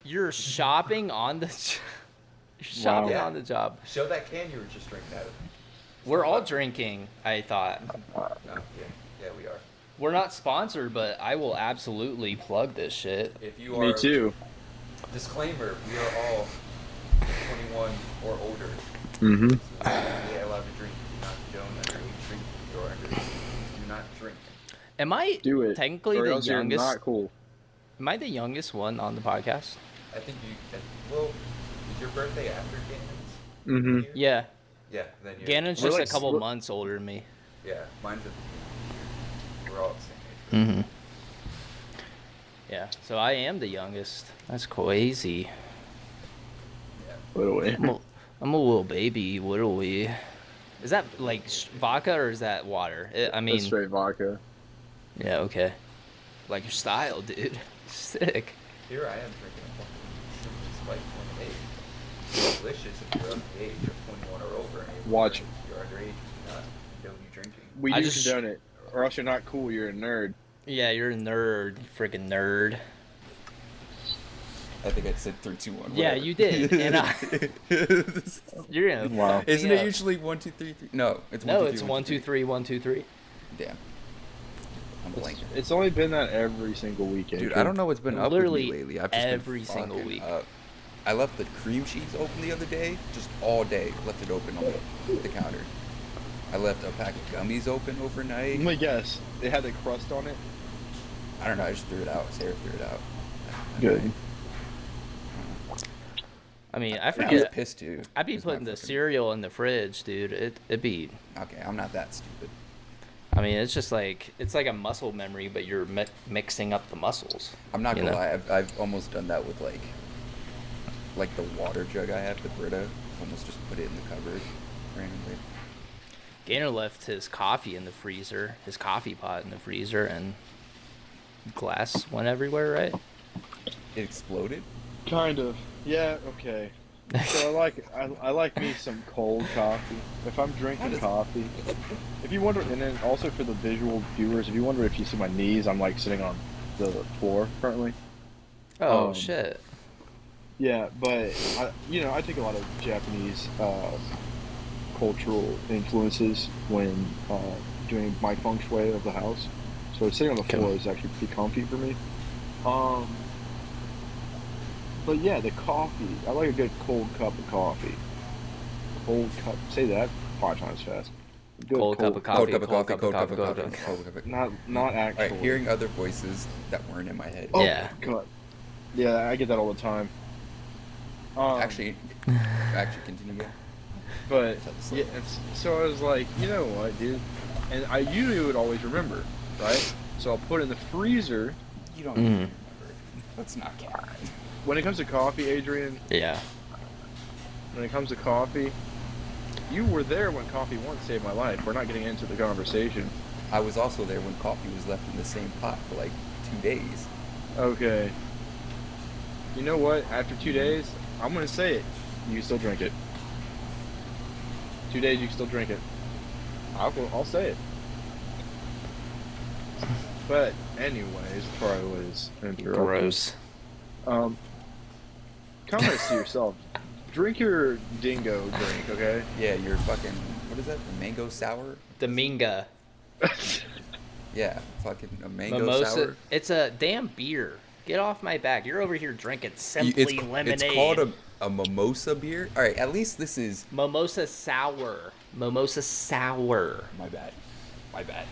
You're shopping on the shopping on the job. Show that can you were just drinking out of. We're all drinking, I thought. Oh, yeah, we are. We're not sponsored, but I will absolutely plug this shit. If you are, Me too. Disclaimer: we are all 21 or older. Mm-hmm. So we are allowed to drink. Don't underage drink. You're underage. Do not drink. Am I Do it. technically or the else you're youngest? not cool. Am I the youngest one on the podcast? I think you. Well, is your birthday after Gannon's? Mm-hmm. year? Yeah. Yeah. Then you're. Gannon's We're just like- a couple we're- months older than me. Yeah, mine's at the year. We're all at the same age. Mm-hmm. Yeah, so I am the youngest. That's crazy. Yeah. Literally. I'm a little baby. What are we? Is that like vodka or is that water? I mean, That's straight vodka. yeah, okay. Like your style, dude. Sick. Here I am drinking a fucking Sprite 28. It's delicious if you're of the age of 21 or over. And Watch. If you're underage, do not condone you drinking. We I do just- condone it, or else you're not cool. You're a nerd. Yeah, you're a nerd, freaking nerd. I think I said 3, 2, 1. Yeah, you did, and you're gonna. Wow. fuck me Isn't it up. usually 1, 2, 3, 3? No, it's 1, No, 2, 3, it's 1, 2, 3, 1, 2, 3. Damn. I'm blanking. It's only been that every single weekend. Dude, I don't know what's been up with Literally me lately. I've just been every single fucking week. up. I left the cream cheese open the other day, just all day. Left it open on the counter. I left a pack of gummies open overnight. Let me guess. It had the crust on it. I don't know. I just threw it out. Sarah threw it out. Good. I mean, I I was forget. pissed too. I'd be It's my putting the fucking- cereal in the fridge, dude. It'd be. Okay, I'm not that stupid. I mean, it's just like it's like a muscle memory, but you're mixing up the muscles. I'm not You gonna know? lie. I've almost done that with like the water jug I have, the Brita. Almost just put it in the cupboard randomly. Gainer left his coffee in the freezer, his coffee pot in the freezer, and glass went everywhere, right? It exploded. Kind of. Yeah. Okay. So I like me some cold coffee. If I'm drinking coffee, if you wonder, and then also for the visual viewers, if you wonder if you see my knees, I'm like sitting on the floor currently. Oh shit! Yeah, but I take a lot of Japanese cultural influences when doing my feng shui of the house. So sitting on the floor is actually pretty comfy for me. But yeah, the coffee. I like a good cold cup of coffee. Cold cup. Say that 5 times fast. Good Cold cup of coffee. Cold cup of coffee. cold Cold cup cup of of coffee. coffee. Cold cup of coffee. Not All actually. right, hearing other voices that weren't in my head. Oh, Yeah. God. Yeah, I get that all the time. Actually, continue again. But Tell the yeah, story. so I was like, you know what, dude? And I usually would always remember, right? So I'll put it in the freezer. You don't Mm. even remember. Let's not count. When it comes to coffee, Adrian, Yeah. when it comes to coffee, you were there when coffee once saved my life. We're not getting into the conversation. I was also there when coffee was left in the same pot for like 2 days. Okay. You know what? After 2 days, I'm gonna say it. You can still drink it. 2 days, you can still drink it. I'll say it. But anyways, before I was interrupted. Gross. Comment to yourself. Drink your dingo drink, okay? Yeah, you're fucking. What is that? The mango sour? Dominga. Yeah, fucking a mango Mimosa. sour. It's a damn beer. Get off my back. You're over here drinking Simply Lemonade. It's called a mimosa beer. All right, at least this is. Mimosa Sour. Mimosa Sour. My bad. My bad.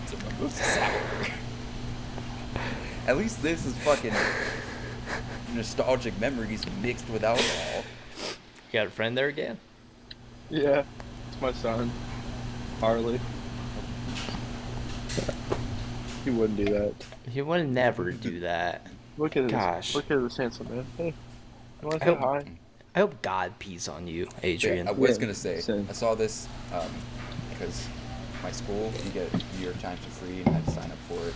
It's a mimosa sour. At least this is fucking nostalgic memories mixed with alcohol. You got a friend there again? Yeah, it's my son, Harley. He wouldn't do that. He would never do that. Look at this. Gosh. Look at this handsome man. Hey, you want to I say hope, hi? I hope God pees on you, Adrian. I was Yeah, gonna say, same. I saw this because my school, you get New York Times for free, and I had to sign up for it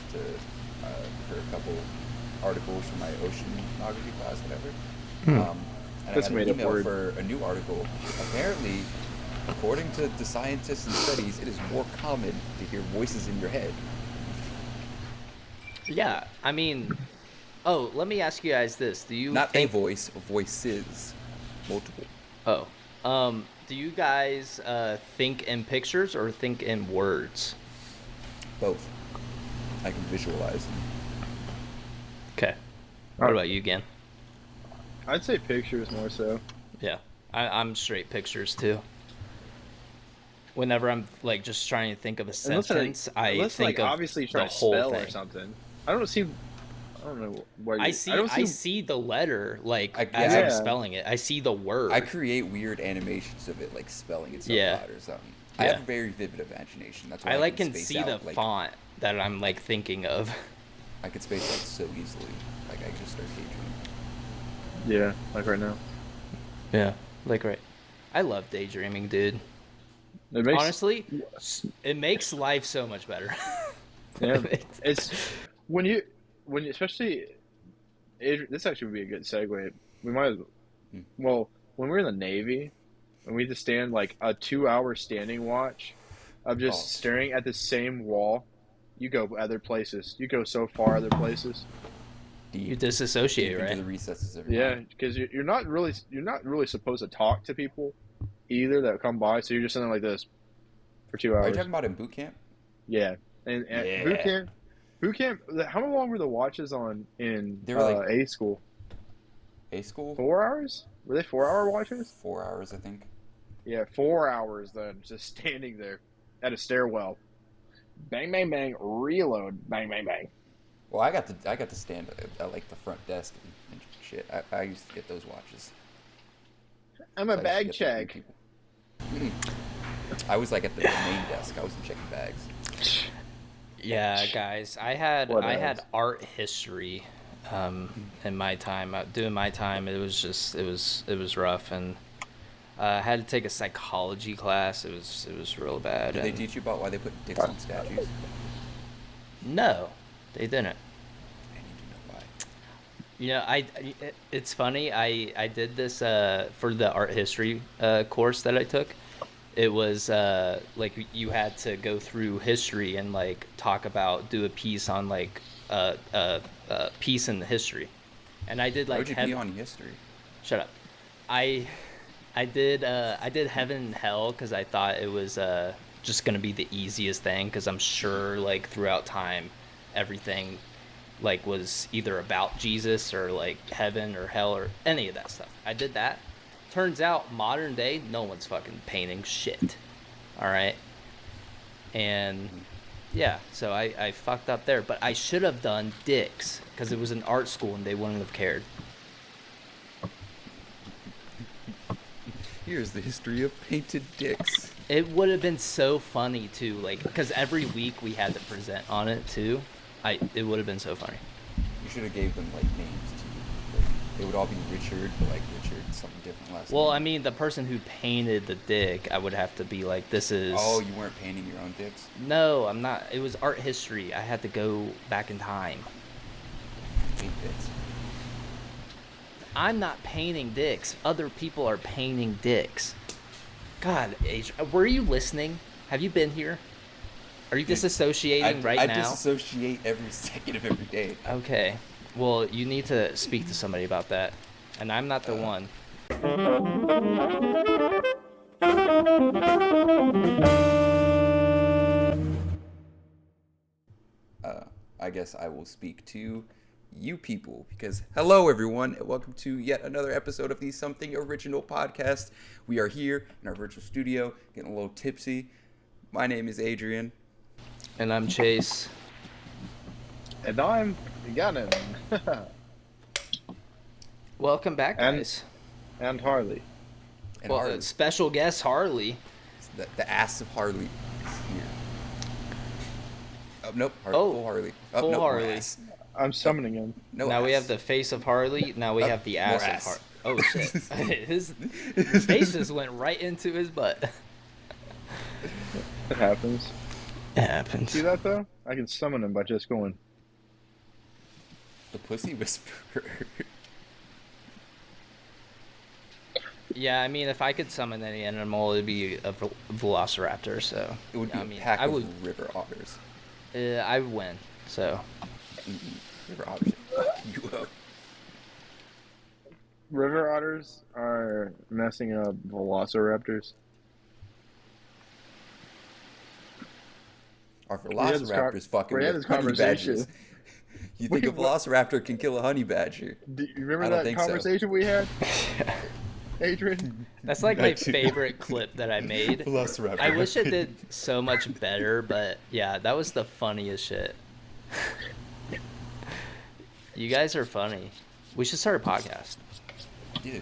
for a couple articles for my oceanography class, whatever. And That's I a got an made-up email word. for a new article. Apparently, according to the scientists and studies, it is more common to hear voices in your head. Yeah, I mean, Oh, let me ask you guys this: Do you Not think? a voice, voices, multiple. Oh, do you guys think in pictures or think in words? Both. I can visualize them. Okay. What about you, Gan? I'd say pictures more so. Yeah, I'm straight pictures too. Whenever I'm like just trying to think of a sentence, I Unless think like of obviously you're the trying to whole spell or thing. something. I don't see. I don't know where I you. I see don't I see. see the letter like as Yeah, I'm Yeah. spelling it. I see the word. I create weird animations of it, like spelling itself Yeah. out or something. I Yeah. have a very vivid imagination. That's why I I like can can space see the out like font that I'm like thinking of. I could space out so easily. Like I could just start daydreaming. Yeah, like right now. Yeah. Like right. I love daydreaming, dude. It makes. Honestly, it makes life so much better. Yeah, it's when you especially. This actually would be a good segue. We might as Hmm. well when we're in the Navy, and we had to stand like a 2 hour standing watch of Oh, just staring at the same wall. You go other places. You go so far other places. You deep, disassociate, deep into right? the recesses of your Yeah, mind. because you're not really supposed to talk to people either that come by. So you're just sitting like this for two Are you hours. talking about in boot camp? Yeah, and Yeah. boot camp. How long were the watches on in They were like A school? A school, 4 hours? Were they 4 hour watches? 4 hours, I think. Yeah, 4 hours then, just standing there at a stairwell. Bang, bang, bang, reload, bang, bang, bang. Well, I got to stand at like the front desk and shit. I used to get those watches. I'm a So I used to bag get the free check. people. I was like at the main desk. I wasn't checking bags. Yeah, guys, I had Whatevs. art history in my time. Doing my time, it was rough, and I had to take a psychology class. It was real bad. Did they And teach you about why they put dicks on statues? no, they didn't. I need to know why. You know, it's funny. I did this for the art history course that I took. It was like you had to go through history and like do a piece on like piece in the history, and I did Why like would you be on history? shut up. I I did heaven and hell because I thought it was just gonna be the easiest thing because I'm sure like throughout time everything like was either about Jesus or like heaven or hell or any of that stuff. I did that. Turns out modern day no one's fucking painting shit. All right. And yeah, so I fucked up there, but I should have done dicks because it was an art school and they wouldn't have cared. Here's the history of painted dicks. It would have been so funny too, like because every week we had to present on it too. It would have been so funny. You should have gave them like names too. Like, they would all be Richard, but like Richard something different last Well, name. I mean, the person who painted the dick, I would have to be like, this is. Oh, you weren't painting your own dicks? No, I'm not. It was art history. I had to go back in time. Paint dicks. I'm not painting dicks. Other people are painting dicks. God, were you listening? Have you been here? Are you disassociating right I now? disassociate every second of every day. Okay. Well, you need to speak to somebody about that. And I'm not the one. I guess I will speak to you people because hello everyone and welcome to yet another episode of the Something Original podcast. We are here in our virtual studio getting a little tipsy. My name is Adrian. And I'm Chase. And I'm Gannon. Welcome back, And- guys. and Harley. And Well, Harley, special guest Harley. the ass of Harley is here. Oh, nope, Oh, full Harley. Oh, full nope, more Harley. ass. I'm summoning him. No Now we ass. have the face of Harley. Now we have the more ass of ass. Harley. Oh shit! his face just went right into his butt. It happens. It happens. See that though? I can summon him by just going. The pussy whisperer. Yeah, I mean, if I could summon any animal, it'd be a velociraptor. So It would be I a mean, pack I of would. river otters. I would win. So River otters are fucking you up. River otters are messing up velociraptors. Our We had this, velociraptors fucking we had with this honey conversation. badgers. You think a What? velociraptor can kill a honey badger? Do you remember I don't that think so. conversation we had, Adrian? That's like my favorite clip that I made. Velociraptor. I wish it did so much better, but yeah, that was the funniest shit. You guys are funny. We should start a podcast. Dude.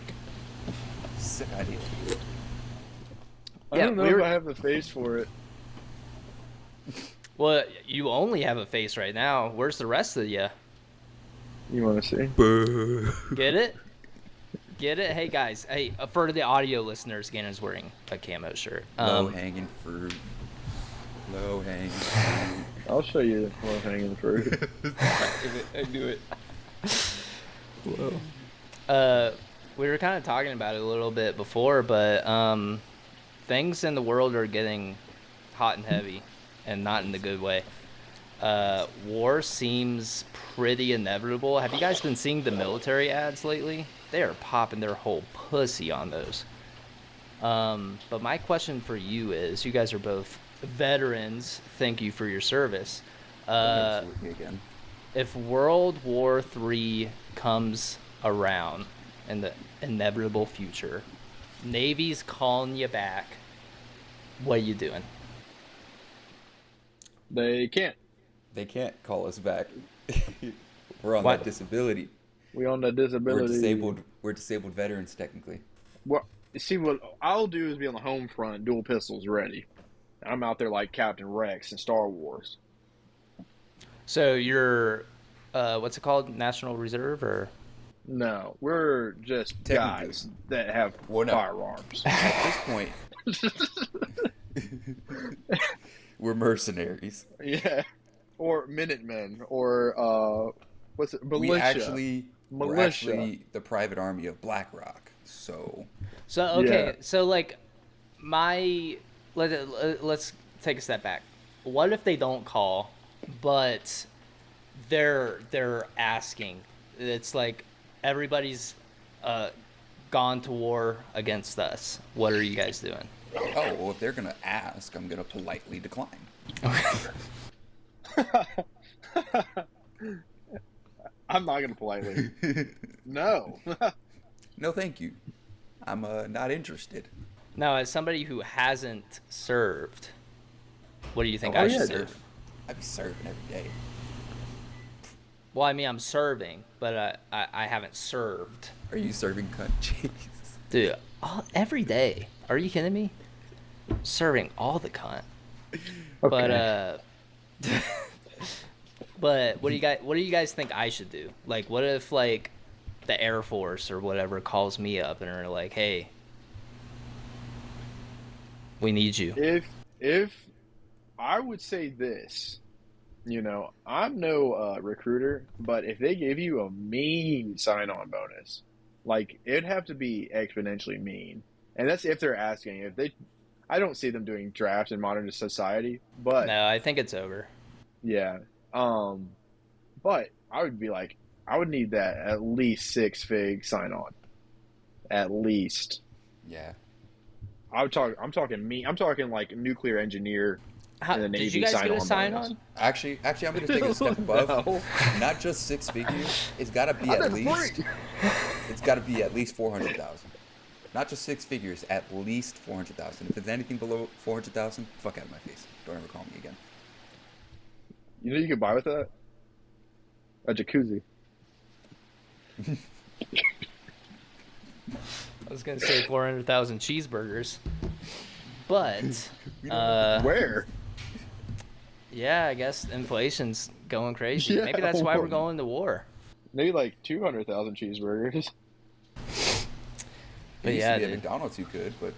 Sick idea. I Yeah, don't know if I have the face for it. Well, you only have a face right now. Where's the rest of you? You want to see? Boo. Get it? Get it? Hey, guys. Hey, for the audio listeners, Gannon's wearing a camo shirt. Low hanging fruit. Low hanging fruit. I'll show you the low hanging fruit. I knew it. Whoa. We were kind of talking about it a little bit before, but things in the world are getting hot and heavy, and not in the good way. War seems pretty inevitable. Have you guys been seeing the military ads lately? They are popping their whole pussy on those. But my question for you is, you guys are both veterans. Thank you for your service. Again. If World War III comes around in the inevitable future, Navy's calling you back, what are you doing? They can't. They can't call us back. We're on What? that disability. We on that disability. We're disabled veterans technically. Well, see, what I'll do is be on the home front, dual pistols ready. I'm out there like Captain Rex in Star Wars. So you're, what's it called, National Reserve, or? No, we're just Technically. guys that have firearms. At this point, we're mercenaries. Yeah, or Minutemen, or what's it? Militia. We're actually the private army of BlackRock. So Okay, Yeah. so like, let's take a step back. What if they don't call, but they're asking? It's like everybody's gone to war against us. What are you guys doing? oh well, if they're gonna ask, I'm gonna politely decline. I'm not gonna politely. No. No, thank you. I'm not interested. Now, as somebody who hasn't served, what do you think Oh, I I'd should be do? serving. I'd be serving every day. Well, I mean, I'm serving, but I haven't served. Are you serving cunt cheese? Dude, every day. Are you kidding me? Serving all the cunt. Okay. But what do you guys think I should do? Like, what if like the Air Force or whatever calls me up and are like, "Hey, we need you." If I would say this, I'm no recruiter, but if they give you a mean sign-on bonus, like it'd have to be exponentially mean, and that's if they're asking. I don't see them doing drafts in modern society, but No, I think it's over. yeah, but I would be like, I would need that at least 6 fig sign-on, at least. Yeah. I'm talking like nuclear engineer. How, in the did Navy you guys get a sign-on sign bonus. on? Actually, I'm gonna take it a step above. No. Not just 6 figures. It's gotta be I'm at at least. free. It's gotta be at least 400,000. Not just 6 figures. At least 400,000. If it's anything below 400,000, fuck out of my face. Don't ever call me again. You know you could buy with that? A jacuzzi. I was gonna say 400,000 cheeseburgers, but Where? yeah, I guess inflation's going crazy. Yeah, Maybe that's why we're well- going to war. Maybe like 200,000 cheeseburgers. But It used yeah, to be at dude. McDonald's you could, but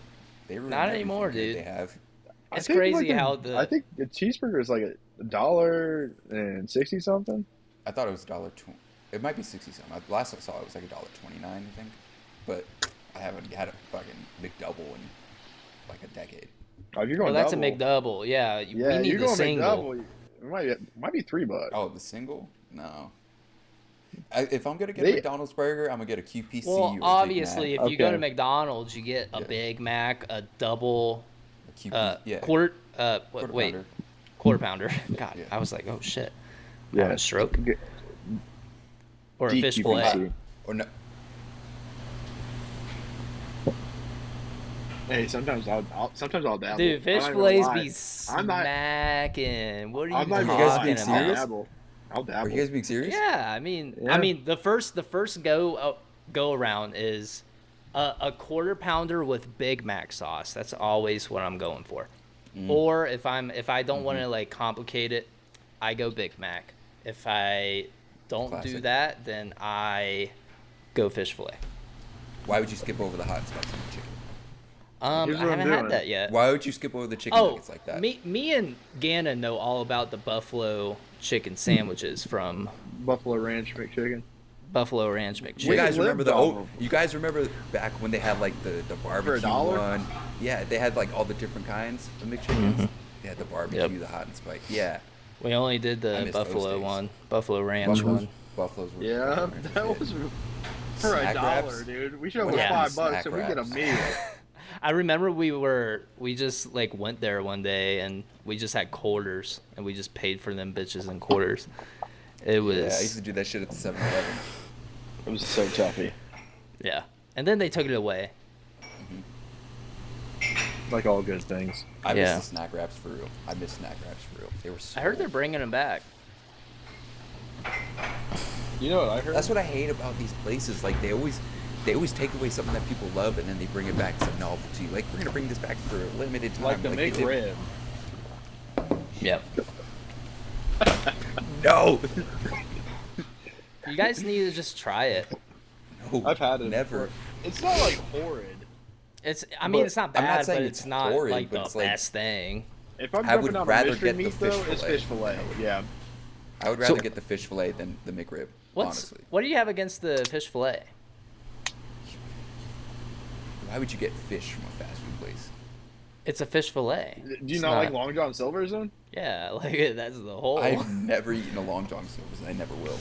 they ruined Not everything anymore, good dude. They have. I It's think, crazy like, how I think the cheeseburger is like $1.60 something. I thought it was $1.20. It might be 60 something. Last I saw it was like $1.29, I think. But I haven't had a fucking McDouble in like a decade. Oh, if you're going well, that's double, a McDouble. Yeah, Yeah, we need you're the going single. McDouble. It might be $3. Oh, the single? No. If I'm gonna get a They McDonald's burger, I'm gonna get a QPC Well, or a Big obviously, Mac. if you go to okay. McDonald's, you get a Yeah, Big Mac, a double, a QP. Yeah, quarter, quarter wait, pounder. quarter pounder. God, Yeah. I was like, oh shit, I'm having a Yeah. stroke. Or a fish fillet. DQPC. Or no. Hey, sometimes I'll dabble. Dude, I'm fish not even gonna fillets lie. be I'm not. smacking. What are I'm you not Are even you gonna guys lie. being talking I'll about? serious? dabble. I'll Are you dabble. guys being serious? Yeah, I mean, Yeah. the first go around is a quarter pounder with Big Mac sauce. That's always what I'm going for. Mm. Or if I don't want Mm-hmm. to like complicate it, I go Big Mac. If I don't do Classic. that, then I go fish fillet. Why would you skip over the hot and spicy chicken? Here's I what I'm haven't had doing. that yet. Why would you skip over the chicken Oh, nuggets like that? me and Gannon know all about the buffalo chicken sandwiches from Buffalo Ranch McChicken. Buffalo Ranch You We McChicken. guys remember lived off of- You guys remember back when they had like the barbecue $1? one? Yeah, they had like all the different kinds of McChickens. Mhm. They had the barbecue, Yep. the hot and spicy. Yeah, We only did I the miss those buffalo days. one, Buffalo Ranch Buffalo's, one. Buffalo's were Yeah, Buffalo Ranch that good. was for Snack $1, wraps? dude. We should have What happened to $5 snack so we get a wraps? meal. I remember we just like went there one day and we just had quarters and we just paid for them bitches in quarters. It was Yeah, I used to do that shit at the 7-Eleven. It was so toughy. yeah. And then they took it away. Like all good things. I Yeah. miss the snack wraps for real. I miss snack wraps for real. They were so I heard they're bringing them back. You know what I heard? That's what I hate about these places. Like they always take away something that people love and then they bring it back as a novelty. Like we're gonna bring this back for a limited time. like the they did- McRib. Yep. No. You guys need to just try it. No. I've had it. Never. before. It's not like horrid. I mean, But it's not I'm not bad, saying but it's it's not horrid, like but the it's like- best thing. If I'm I would jumping on a rather mystery get the meat fish though, it's fillet. fish fillet. Yeah. I would rather So- get the fish fillet than the McRib. Honestly. What do you have against the fish fillet? Why would you get fish from a fast food place? It's a fish fillet. Do you It's not like Long John Silver's then? Yeah, like that's the whole. I've never eaten a Long John Silver's, and I never will.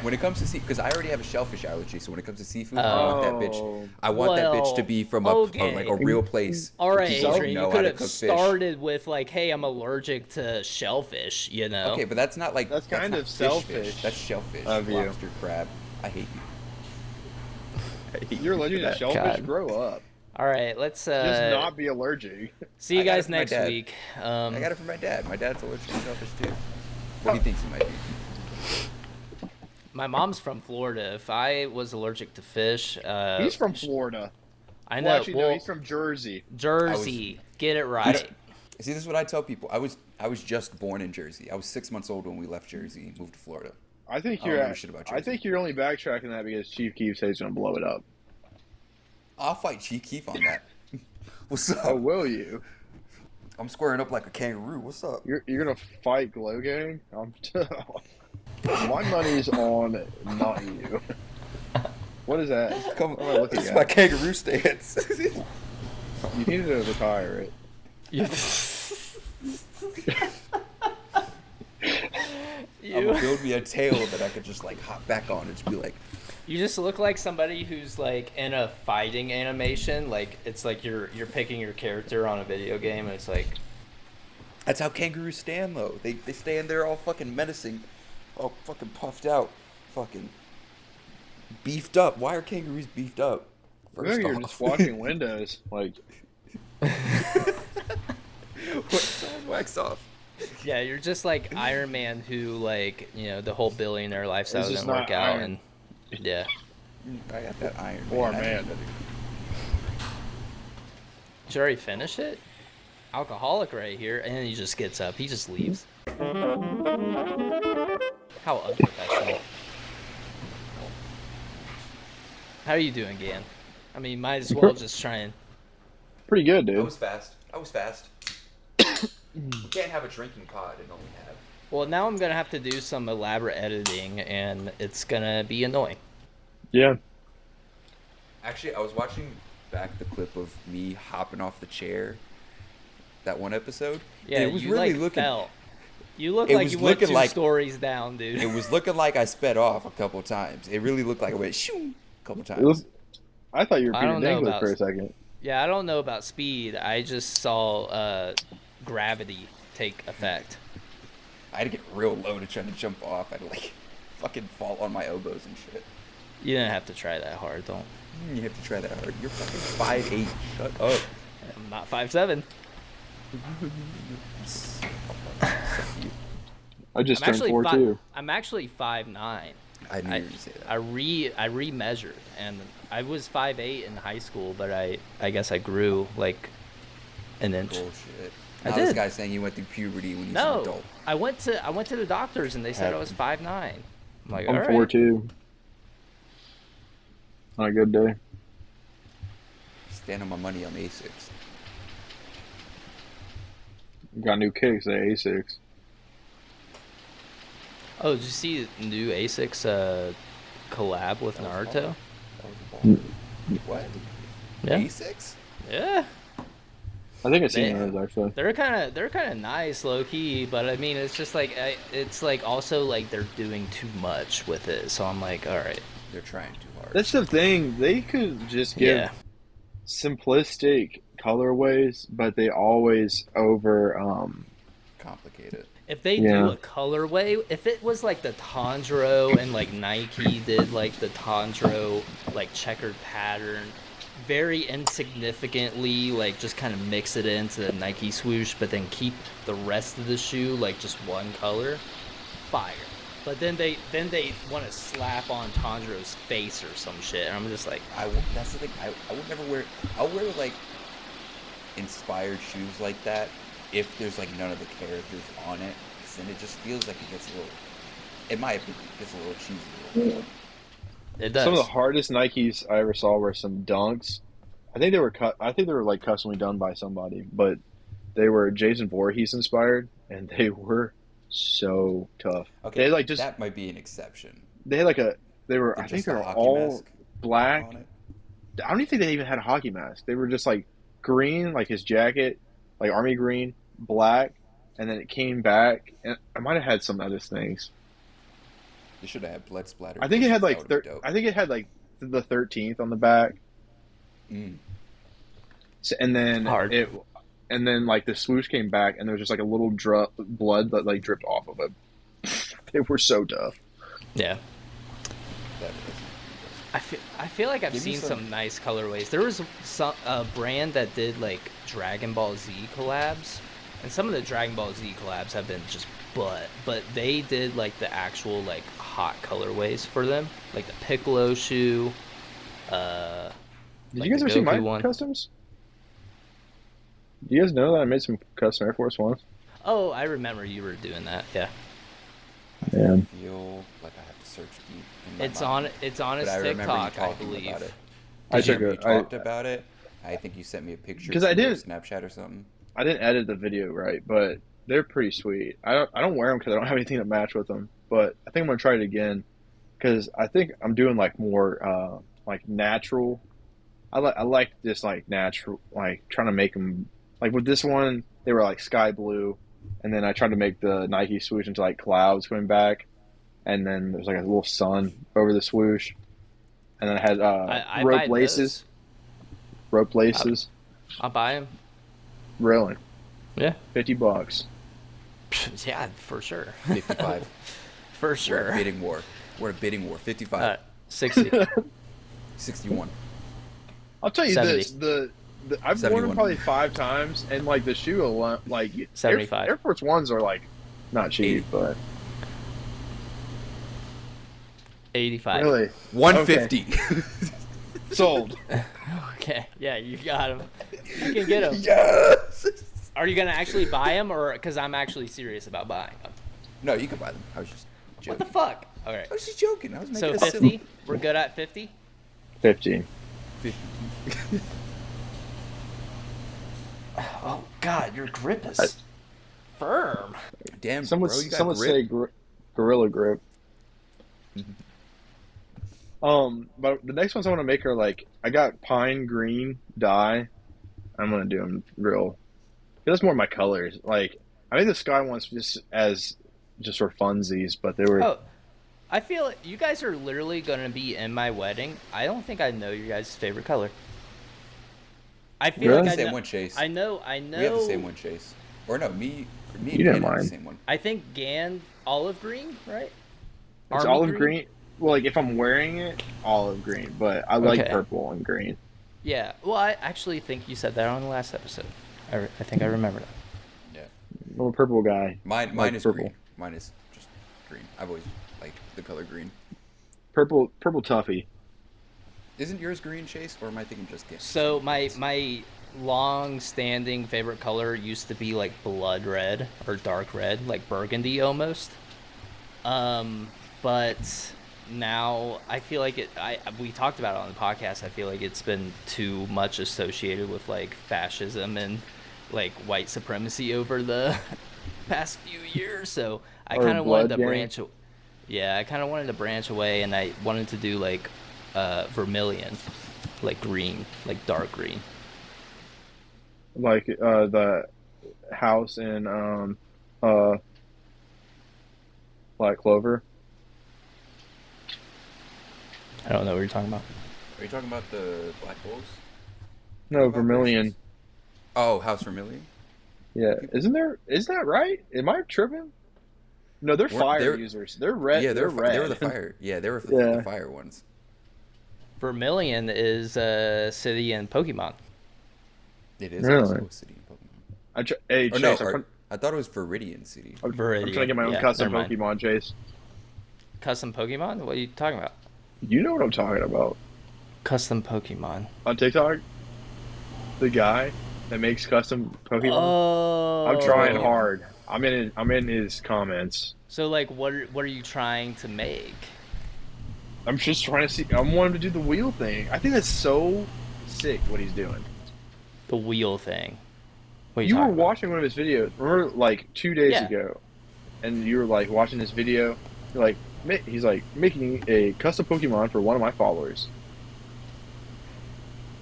When it comes to because I already have a shellfish allergy, so when it comes to seafood, I want that bitch. Oh. I want that bitch to be from okay. like a real place. All where right, people Adrian, know you how could to have cook fish. started with like, "Hey, I'm allergic to shellfish," you know. Okay, but that's not like That's kind not of fish selfish fish. That's shellfish, of you. lobster, crab. I hate you. I hate You're you allergic for to that. shellfish? God. Grow up. All right, let's Just not be allergic. see you I got it guys from my next dad. week. I got it from my dad. My dad's allergic to shellfish too. Well, he thinks he might be. My mom's from Florida. If I was allergic to fish, He's from Florida. I know. Well, actually, no, well, he's from Jersey. Jersey. Get it right. See, this is what I tell people. I was just born in Jersey. I was 6 months old when we left Jersey and moved to Florida. I think I don't you're. know shit about I Jersey. think you're only backtracking that because Chief Keef says he's gonna blow it up. I'll fight Chief Keef on that. What's up? Oh, will you? I'm squaring up like a kangaroo. What's up? You're gonna fight Glow Gang? My money's on not you. What is that? Come, What am I looking this is at? my kangaroo stance. You need to retire it. I'm gonna build me a tail that I could just like hop back on and just be like, You just look like somebody who's like in a fighting animation. Like it's like you're picking your character on a video game, and it's like that's how kangaroos stand though. They stand there all fucking menacing, all fucking puffed out, fucking beefed up. Why are kangaroos beefed up? No, you're just watching Windows. Like, wax off. yeah, you're just like Iron Man, who like the whole billionaire lifestyle It's just didn't work not out, Iron. and yeah. I got that Iron Or Man. man. Did you already finish it? Alcoholic right here, and then he just gets up. He just leaves. How unprofessional. How are you doing, Gan? I mean, might as well just try and. pretty good, I dude. was fast. We can't have a drinking pod and only have. Well, now I'm gonna have to do some elaborate editing, and it's gonna be annoying. Yeah. Actually, I was watching back the clip of me hopping off the chair. That one episode. Yeah, and it was you really like looking. fell. You look It like was you went looking two like stories down, dude. it was looking like I sped off a couple times. It really looked like I went shoo a couple It was, times. I thought you were I Peter don't know Dinklage for about. a second. Yeah, I don't know about speed. I just saw gravity take effect. I had to get real low to try to jump off. I'd like fucking fall on my elbows and shit. You didn't have to try that hard, don't. You have to try that hard. You're fucking 5'8". Shut up. I'm not 5'7". I just turned 4 too. I'm actually 5'9". I knew you were gonna say that. I remeasured, and I was 5'8" in high school, but I guess I grew like an inch. Bullshit. I Now did. this guy's saying you went through puberty when you was an No, adult. I went to the doctors and they said I was 5'9". I'm like, I'm all 4 right. too. On a good day. Stand on my money, I'm A6. Got new kicks at A6. Oh, did you see the new Asics collab with That was Naruto? That was a ball. What? Yeah. A6? Yeah. I think I've seen They- those actually. They're kind of nice, low key, but I mean, it's just like it's like also like they're doing too much with it. So I'm like, all right, They're trying too hard. That's the thing. They could just give yeah, simplistic colorways, but they always over. Complicated. if they Yeah. do a colorway, if it was like the Tanjiro and like Nike did like the Tanjiro like checkered pattern, very insignificantly like just kind of mix it into the Nike swoosh, but then keep the rest of the shoe like just one color, fire. But then they want to slap on Tanjiro's face or some shit, and I'm just like, That's the thing. I would never wear. I'll wear like inspired shoes like that if there's like none of the characters on it, 'cause then it just feels like it gets a little. In my opinion, it gets a little cheesy. it does. Some of the hardest Nikes I ever saw were some Dunks. I think they were I think they were like customly done by somebody, but they were Jason Voorhees inspired, and they were so tough. Okay, They had like just that might be an exception. they had like a they were They're I think just they a were hockey all mask black. on it. I don't even think they even had a hockey mask. They were just like green, like his jacket, like army green, black, and then it came back. And I might have had some other things. They should have had blood splatter. I think it had That like would've been dope. I think it had like the 13th on the back, and then Hard. and then like the swoosh came back, and there was just like a little blood that like dripped off of it. They were so tough. Yeah. That is. I feel like I've Give me seen some- some nice colorways. There was a brand that did like Dragon Ball Z collabs, and some of the Dragon Ball Z collabs have been just but they did like the actual like hot colorways for them, like the Piccolo shoe. Did Like you guys the ever see my Goku one. customs? Do you guys know that I made some custom Air Force Ones? Oh, I remember you were doing that. Yeah, Yeah. I feel like I have to search deep. In my it's mind. on his But I remember you TikTok, I talking believe. about it. I Did you took ever it. talked about it? I think you sent me a picture 'Cause I to your didn't- Snapchat or something. I didn't edit the video right, but they're pretty sweet. I don't wear them because I don't have anything to match with them. But I think I'm gonna try it again because I think I'm doing like more like natural. I like this like natural, like trying to make them like with this one they were like sky blue, and then I tried to make the Nike swoosh into like clouds coming back, and then there's like a little sun over the swoosh, and then I had I rope buy laces. those. Rope laces, I'll buy them. really, Yeah, $50. yeah, for sure. 55. For We're sure. a bidding war. We're a bidding war. 55. 60. 61. I'll tell you 70. this: the I've worn 71. them probably 5 times, and like the shoe alone, like 75. Air Force Ones are like not cheap, 80. but 85. really 150. sold. Okay. Yeah, you got him. You can get them. Yes. Are you gonna actually buy them, or because I'm actually serious about buying them? No, you can buy them. I was just What joking. the fuck? All right. I was just joking. I was making So it 50. silly. We're good at 50. 50. 50. Oh God, your grip is firm. Damn, Some would bro, you got some would grip. say gorilla grip. But the next ones I want to make are like I got pine green dye. I'm gonna do them real. That's more my colors. Like I made the sky ones just as just for funsies, but they were. Oh, I feel like you guys are literally gonna be in my wedding. I don't think I know your guys' favorite color. I We feel have like the Really? I same know. one, Chase. I know. I We have the same know. one, Chase. Or no, me You and didn't Gannon have the mind. same one. I think Gan olive green, right? It's Army olive green. green. Well, like if I'm wearing it, olive green, but I like Okay. purple and green. Yeah. Well, I actually think you said that on the last episode. I think I remember that. Yeah. I'm a purple guy. I Mine like is purple. green. Mine is just green. I've always liked the color green. Purple toughy. Isn't yours green, Chase? Or am I thinking just So Gates? my long-standing favorite color used to be like blood red or dark red, like burgundy almost. Um, but now I feel like it. I we talked about it on the podcast. I feel like it's been too much associated with like fascism and like white supremacy over the past few years. So I Or kind of wanted blood to gang. branch. Yeah, I kind of wanted to branch away, and I wanted to do like vermilion, like green, like dark green. Like the house in uh Black Clover. I don't know what you're talking about. Are you talking about the Black Bulls? No, What about those, Vermilion. Chase? Oh, House Vermilion? Yeah. People Isn't there isn't that right? Am I tripping? No, they're weren't fire there. users. They're red Yeah, they're they were the red. fire. Yeah, they were the Yeah. fire ones. Vermilion is a city in Pokemon. It is also Really? a city in Pokemon. Hey Or no, Chase, or, I thought it was Viridian City. I'm trying to Viridian. get my own Yeah, custom never mind. Pokemon, Chase. Custom Pokemon? What are you talking about? You know what I'm talking about. Custom Pokemon. On TikTok, the guy that makes custom Pokemon. I'm He's trying making. Oh. hard. I'm in his comments. So like what are you trying to make? I'm just trying to see. I want him to do the wheel thing. I think that's so sick what he's doing. The wheel thing. What are you You were talking about? watching one of his videos. Remember, like 2 days Yeah. ago, and you were like watching this video. You're like, he's like making a custom Pokemon for one of my followers.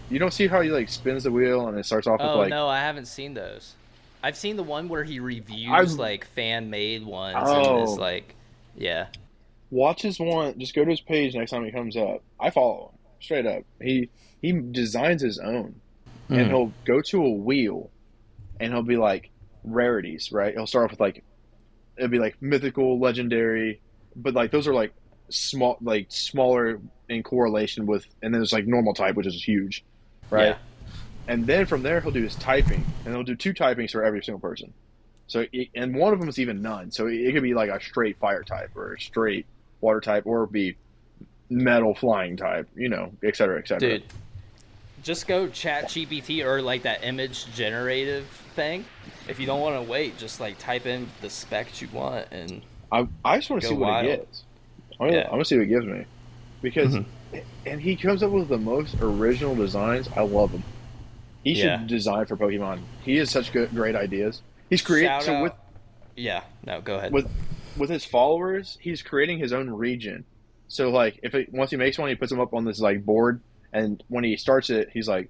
You don't see how he like spins the wheel and it starts off with Oh like, no, I haven't seen those. I've seen the one where he I reviews like fan made ones and is oh like yeah. watch his one. Just go to his page next time he comes up. I follow him straight up. He designs his own, and Mm. he'll go to a wheel, and he'll be like rarities. Right? He'll start off with like it'll be like mythical, legendary, but like those are like small, like smaller in correlation with, and then there's like normal type, which is huge, Yeah. right? And then from there he'll do his typing, and he'll do two typings for every single person. So and one of them is even none. So it could be like a straight fire type or a straight water type, or be metal flying type, et cetera, et cetera. Dude, just go chat GPT or like that image generative thing. If you don't want to wait, just like type in the specs you want and I just want to go see what it wild. gets. I'm Yeah. gonna see what it gives me, because Mhm. and he comes up with the most original designs. I love him. He Yeah. should design for Pokemon. He has such great ideas. He's created Shout so out. Yeah. No, go ahead. with his followers, he's creating his own region. So like once he makes one, he puts them up on this like board, and when he starts it, he's like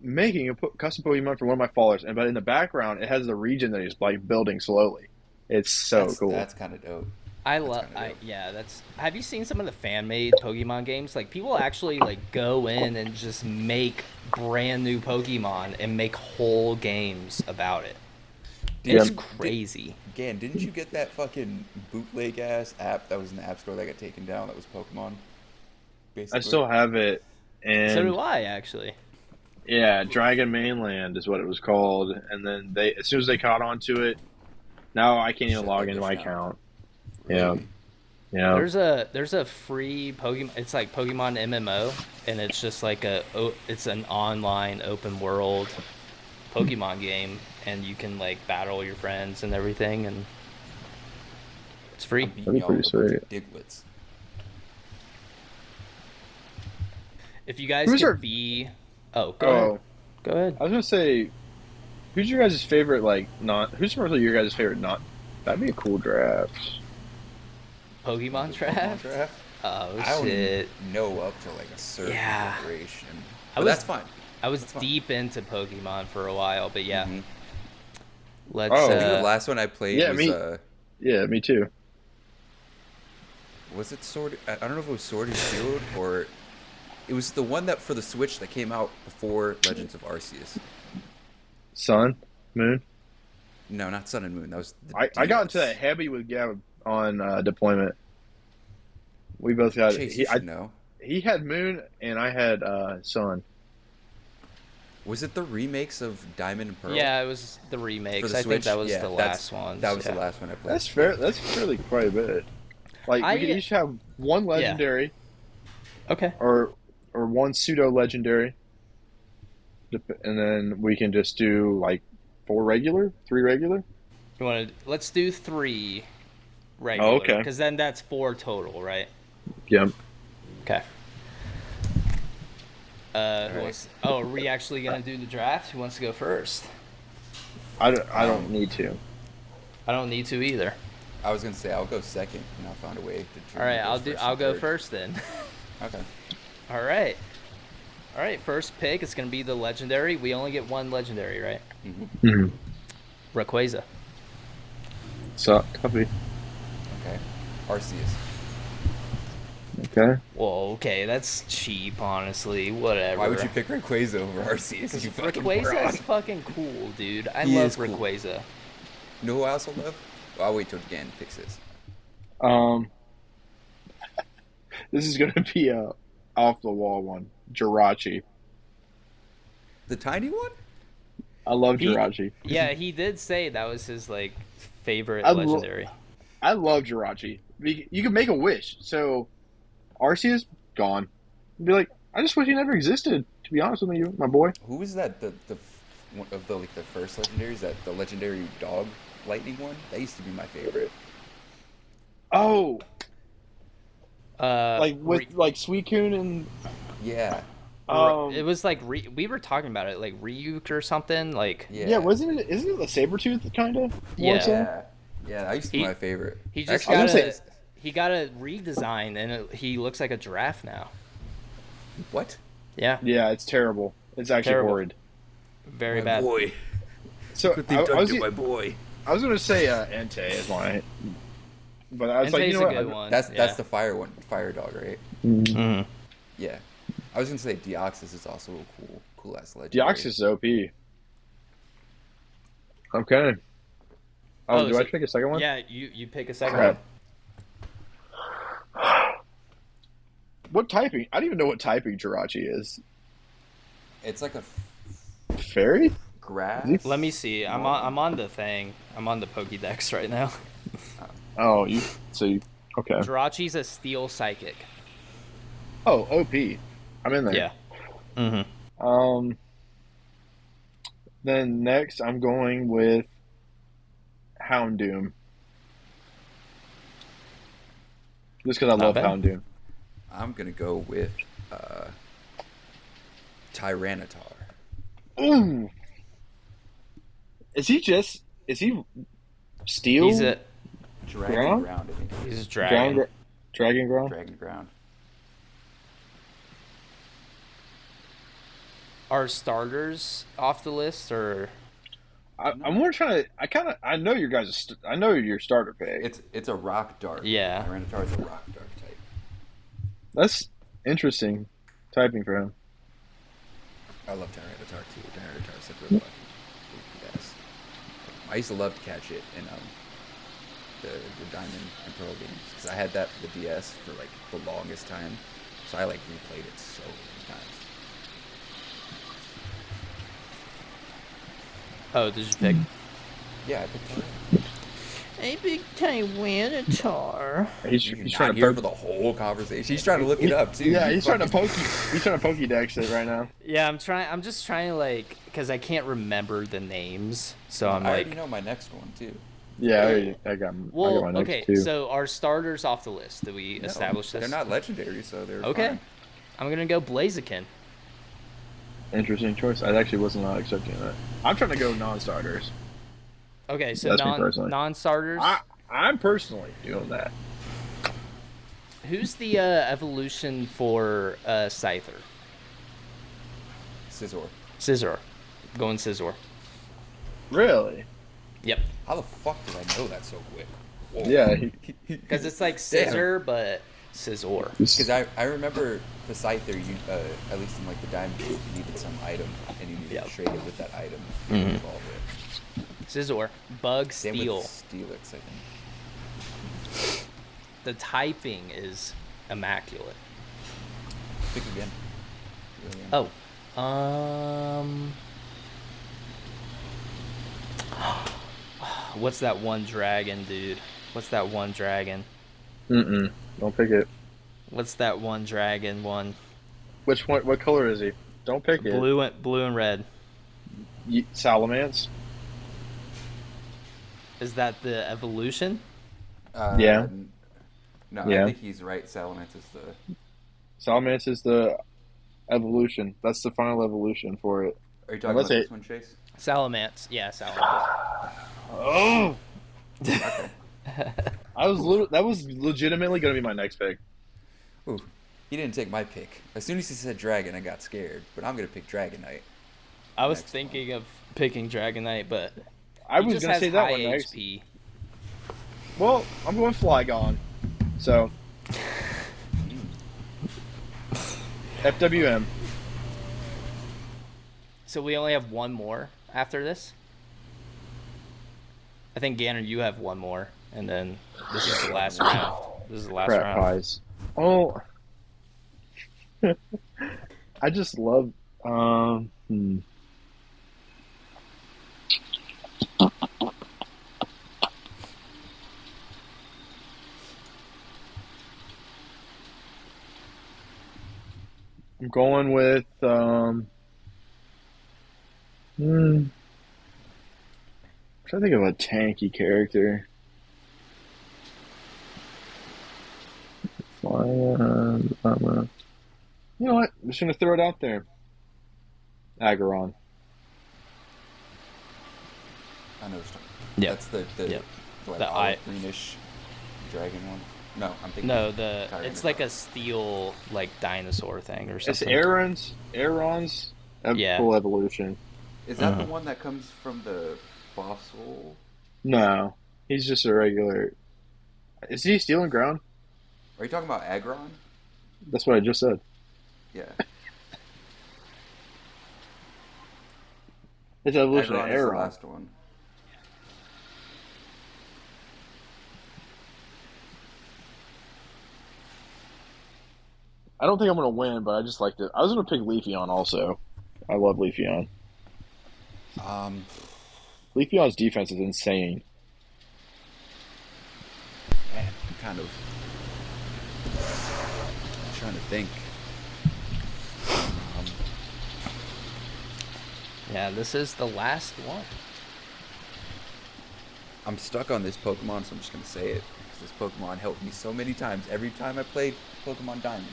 making a custom Pokemon for one of my followers, and but in the background, it has the region that he's like building slowly. It's so cool. That's kind of dope. I That's love. kind of I dope. yeah. That's. Have you seen some of the fan made Pokemon games? Like people actually like go in and just make brand new Pokemon and make whole games about it. Yeah. It's crazy. Gan, didn't you get that fucking bootleg ass app that was in the App Store that got taken down? That was Pokemon, I basically. still have it, So and do I actually. yeah, Dragon Mainland is what it was called. And then as soon as they caught on to it, now I can't even Shut log that into bitch my down. account. Yeah, Really? yeah. There's a free Pokemon. It's like Pokemon MMO, and it's just like it's an online open world Pokemon game, and you can like battle your friends and everything, and it's free. I'm beating That'd be y'all pretty with a bunch sweet. of Diglets. If you guys Who's could our? be, oh, go ahead, Oh, go ahead. I was gonna say, who's your guys' favorite? Like, not who's really your guys' favorite? Not that'd be a cool draft. Pokemon Pokemon draft. draft? Oh I don't even shit! know up to like a certain Yeah. generation. I But was that's fine. I was That's fine. deep into Pokemon for a while, but yeah. Mhm. Let's Oh. I think the last one I played Yeah, was Yeah, me too. was it Sword? I don't know if it was Sword and Shield or it was the one that for the Switch that came out before Legends of Arceus. Sun, Moon. No, not Sun and Moon. That was the I got into that DS. heavy with Gab on deployment. We both had Chase, you should know. he had Moon and I had Sun. Was it the remakes of Diamond and Pearl? Yeah, it was the For remakes. the I think Switch? that was Yeah, the last one. that was the last one I played. That's fair. That's fairly quite a bit. Like we could each have one legendary Okay. or one pseudo legendary, and then we can just do like 4 regular, 3 regular. You want to? Let's do 3 regular. Oh, okay. Because then that's 4 total, right? Yep. Okay. Right. Are we actually gonna do the draft? Who wants to go first? I don't need to. I don't need to either. I was gonna say I'll go second, and I'll find a way to. All right, I'll go third. first then. Okay. All right. First pick is gonna be the legendary. We only get 1 legendary, right? Mm-hmm. Rayquaza. So copy. Okay. Arceus. Okay. Well, okay, that's cheap, honestly. Whatever. Why would you pick Rayquaza over Arceus? Because You fucking Rayquaza moron. is fucking cool, dude. I He love is cool. Rayquaza. You know who I also love? Well, I'll wait till Dan picks his. This is gonna be a off the wall one. Jirachi. The tiny one? I love He- Jirachi. Yeah, he did say that was his like favorite I lo- legendary. I love Jirachi. You can make a wish. So Arceus gone. Be like, I just wish he never existed. To be honest with you, my boy. Who is that? The one of the like the first legendaries? Is that the legendary dog lightning one? That used to be my favorite. Oh, Uh, like with like Suicune and Yeah. it was like we were talking about it, like Ryuk or something. Like Yeah. wasn't it? Isn't it the Sabretooth kind of? Yeah. Yeah, that used to be He- my favorite. he just Actually, I got was a gonna he got a redesign, and he looks like a giraffe now. what? Yeah, Yeah, it's terrible. It's actually Terrible. horrid. very My bad. boy. So What they I done was to my boy. gonna say Entei is mine, but I was like, Entei's you know a good what? one. That's yeah. the fire one, fire dog, right? Mhm. Yeah. I was gonna say Deoxys is also a cool ass legendary. Deoxys is OP. Okay. Oh, Do so- I pick a second one? Yeah, you pick a second Crap. one. What typing? I don't even know what typing Jirachi is. It's like a Fairy? grass. Let me see. I'm on the thing. I'm on the Pokédex right now. Oh, you. So you. Okay. Jirachi's a steel psychic. Oh, OP. I'm in there. Yeah. Mm-hmm. Then next, I'm going with Houndoom. Just because I Not love bad. Houndoom. I'm gonna go with Tyranitar. Ooh. Is he steel? He's a Dragon Ground, I think it he's is. a dragon. Dragon Ground? Dragon Ground. Are starters off the list or? I'm more trying to. I know your guys. I know your starter pick. It's a rock dart. Yeah. Tyranitar is a rock dart type. That's interesting typing for him. I love Tyranitar too. Tyranitar is such a fucking badass. I used to love to catch it in the Diamond and Pearl games because I had that for the DS for like the longest time. So I like replayed it so many times. Oh, did you pick? Yeah, I picked Tyranitar. A big Tyranitar. He's You're trying not to here poke. for the whole conversation. He's trying to look it up too. Yeah, You he's trying to fucking- poke. He's trying to Pokédex it right now. Yeah, I'm just trying to like, because I can't remember the names, so I'm I like, already know my next one too. Yeah, I got well, my next okay. two. So our starters off the list. Did we No, establish this? They're not legendary, so they're Okay. fine. I'm gonna go Blaziken. Interesting choice. I actually was not expecting that. I'm trying to go non-starters. Okay, so That's me personally. non-starters. I'm personally doing that. Who's the evolution for Scyther? Scizor. Scizor. Going Scizor. Really? How the fuck did I know that so quick? Yeah. Whoa. Because it's like Damn. scissor, but scissor. Because I remember the Scyther, you at least in like the Diamond Group, you needed some item, and you needed Yep. to trade it with that item to Mhm. evolve it. Scissor. Bug Same with steel. Steelix, I think. The typing is immaculate. Pick again. Do it again. Oh. What's that one dragon, dude? What's that one dragon? Mm-mm. Don't pick it. What's that one dragon one? Which one? What color is he? Don't pick it. Blue and red. Salamence. Is that the evolution? Uh, Yeah. no, I Yeah. think he's right. Salamence is the. Salamence is the evolution. That's the final evolution for it. Are you talking Unless about it. this one, Chase? Salamence. Yeah, Salamence. Oh. Okay. That was legitimately going to be my next pick. Ooh, he didn't take my pick. As soon as he said dragon, I got scared. But I'm gonna pick Dragonite. I was Next one. thinking of picking Dragonite, but I he was just going to has say that high one next. HP. Well, I'm going Flygon. So, FWM. So we only have one more after this? I think, Gannon, you have one more, and then this is the last round. This is the last Crap round. pies. Oh. I just love. Hmm. I'm going with. I'm trying to think of a tanky character. You know what? I'm just gonna throw it out there. Aggron. I know. What you're talking. Yep. That's the Yep. like The olive greenish dragon one. No, I'm thinking. No, it's like a Tyranitar. steel like dinosaur thing or It's something. Aaron's Yeah. full evolution. Is that the Mhm. one that comes from the fossil? No, he's just a regular. Is he stealing ground? Are you talking about Aggron? That's what I just said. Yeah. It's evolution of Aggron is the Aaron. last one. I don't think I'm gonna win, but I just like to. I was gonna pick Leafeon also. I love Leafeon. Um, Leafeon's defense is insane. man, I'm kind of trying to think. Um, Yeah, this is the last one. I'm stuck on this Pokemon, so I'm just gonna say it because this Pokemon helped me so many times. Every time I played Pokemon Diamond,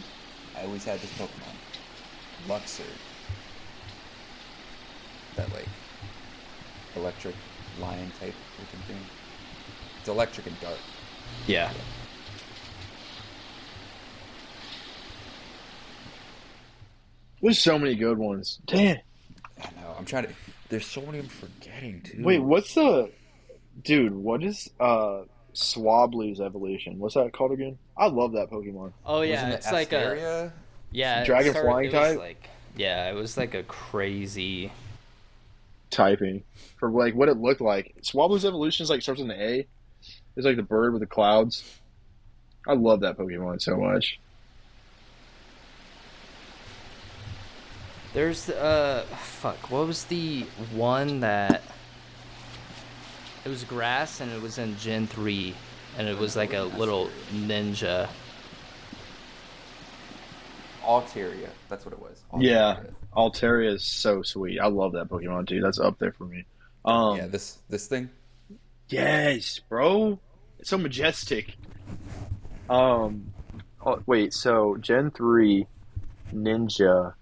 I always had this Pokemon, Luxor, that like electric lion type looking thing. It's electric and dark. Yeah. There's so many good ones. Damn. I know. I'm trying to. There's so many I'm forgetting Wait, too. what's the dude? What is Swablu's evolution? What's that called again? I love that Pokemon. Oh yeah, Wasn't it it's like a Asteria? yeah. Dragon flying It was type like yeah, it was like a crazy. typing for like what it looked like. Swablu's evolution is like starts with an A. It's like the bird with the clouds. I love that Pokemon so much. There's fuck. What was the one that it was grass and it was in Gen 3 and it was like a Wasn't little Asteria. ninja. Altaria. That's what it was. Yeah, Altaria. Altaria is so sweet. I love that Pokemon too. That's up there for me. Yeah, this thing. Yes, bro. It's so majestic. Wait, so Gen 3 Ninja.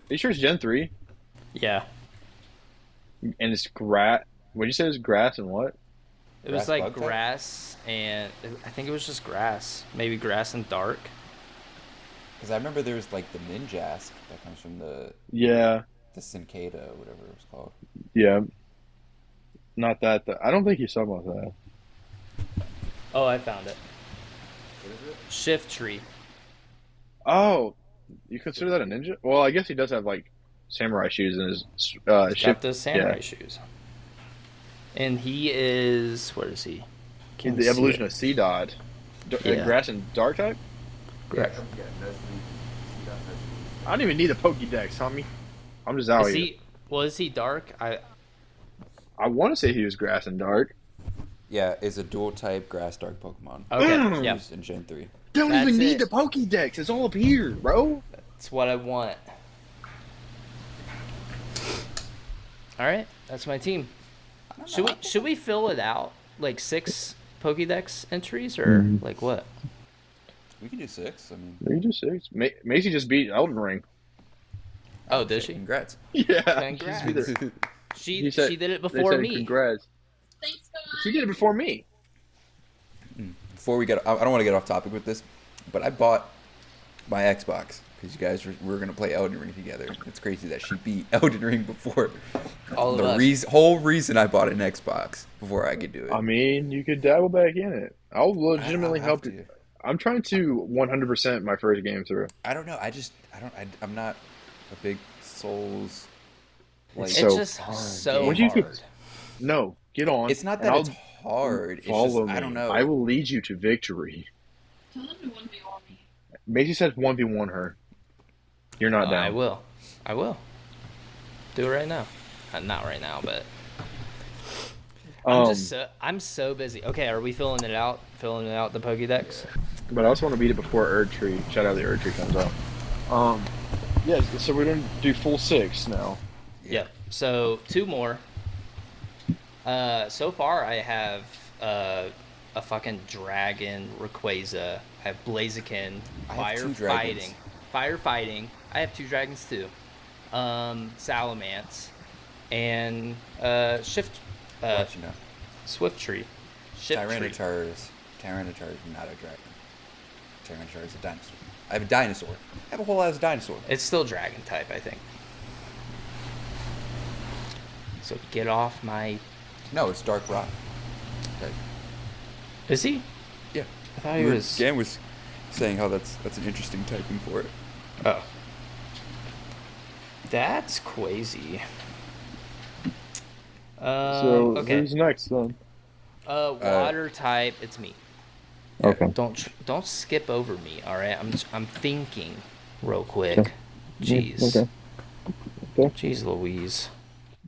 Are you sure it's Gen 3? Yeah, And it's grass. What did you say? It's grass and what? it was Grass like bug type? grass and I think it was just grass, maybe grass and dark. Because I remember there was like the Ninjask that comes from Yeah, the Cincada, whatever it was called. yeah. Not that. I don't think he's something like that. Oh, I found it. What is it? Shift tree. Oh, you consider that a ninja? Well, I guess he does have like samurai shoes in his He's ship. got the Yeah, samurai shoes. And he is. Where is he? he's Can't the see it. evolution of Sea Dot. Yeah. Grass and dark type. Yeah, Correct. yeah, Nestle. See that Nestle. I don't even need a Pokédex, homie. I'm just out Is here. he? Well, is he dark? I want to say he was grass and dark. Yeah, is a dual type grass dark Pokemon Okay. Yep. used in Gen 3. Don't That's even need it. the Pokédex. It's all up here, bro. That's what I want. All right. That's my team. Should we fill it out like 6 Pokédex entries or like what? We can do 6. I mean, You just six. Macy just beat Elden Ring. Oh, did she? congrats. Yeah, Congrats. she just beat her. She He said- she did it They before said me. congrats. Thanks, guys. She did it before me. Before we get, I don't want to get off topic with this, but I bought my Xbox because you guys were going to play Elden Ring together. It's crazy that she beat Elden Ring before. All of The us. whole reason I bought an Xbox before I could do it. I mean, you could dabble back in it. I'll legitimately I'll help have you. to. I'm trying to 100% my first game through. I don't know. I'm not a big Souls. Like, It's so just hard. so Would you hard. No, get on. it's not and that I'll it's hard. It's follow just, me. I don't know. I will lead you to victory. Tell them to 1v1 me. Macy said 1v1 her. You're not down. I will. I will. Do it right now. Not right now, but I'm so busy. Okay, are we filling it out? Filling it out the Pokédex? But I also want to beat it before Erdtree. Shout out the Erdtree comes out. Yeah. So we're gonna do full 6 now. Yep. So 2 more. So far I have a fucking dragon Rayquaza. I have Blaziken. I have 2 dragons. Firefighting. I have 2 dragons too. Salamence and Shift. Let you know. Swift Tree. Shift Tree. Tyranitar is not a dragon. Tyranitar is a dinosaur. I have a dinosaur. I have a whole ass dinosaur. It's still dragon type, I think. So get off my. No, it's Dark Rock. Is he? Yeah. I thought he was. Gan was saying how that's an interesting typing for it. Oh. That's crazy. So Okay. who's next then? Water type. It's me. Okay. Don't skip over me. All right. I'm thinking real quick. Okay. Jeez. Okay. Jeez Louise.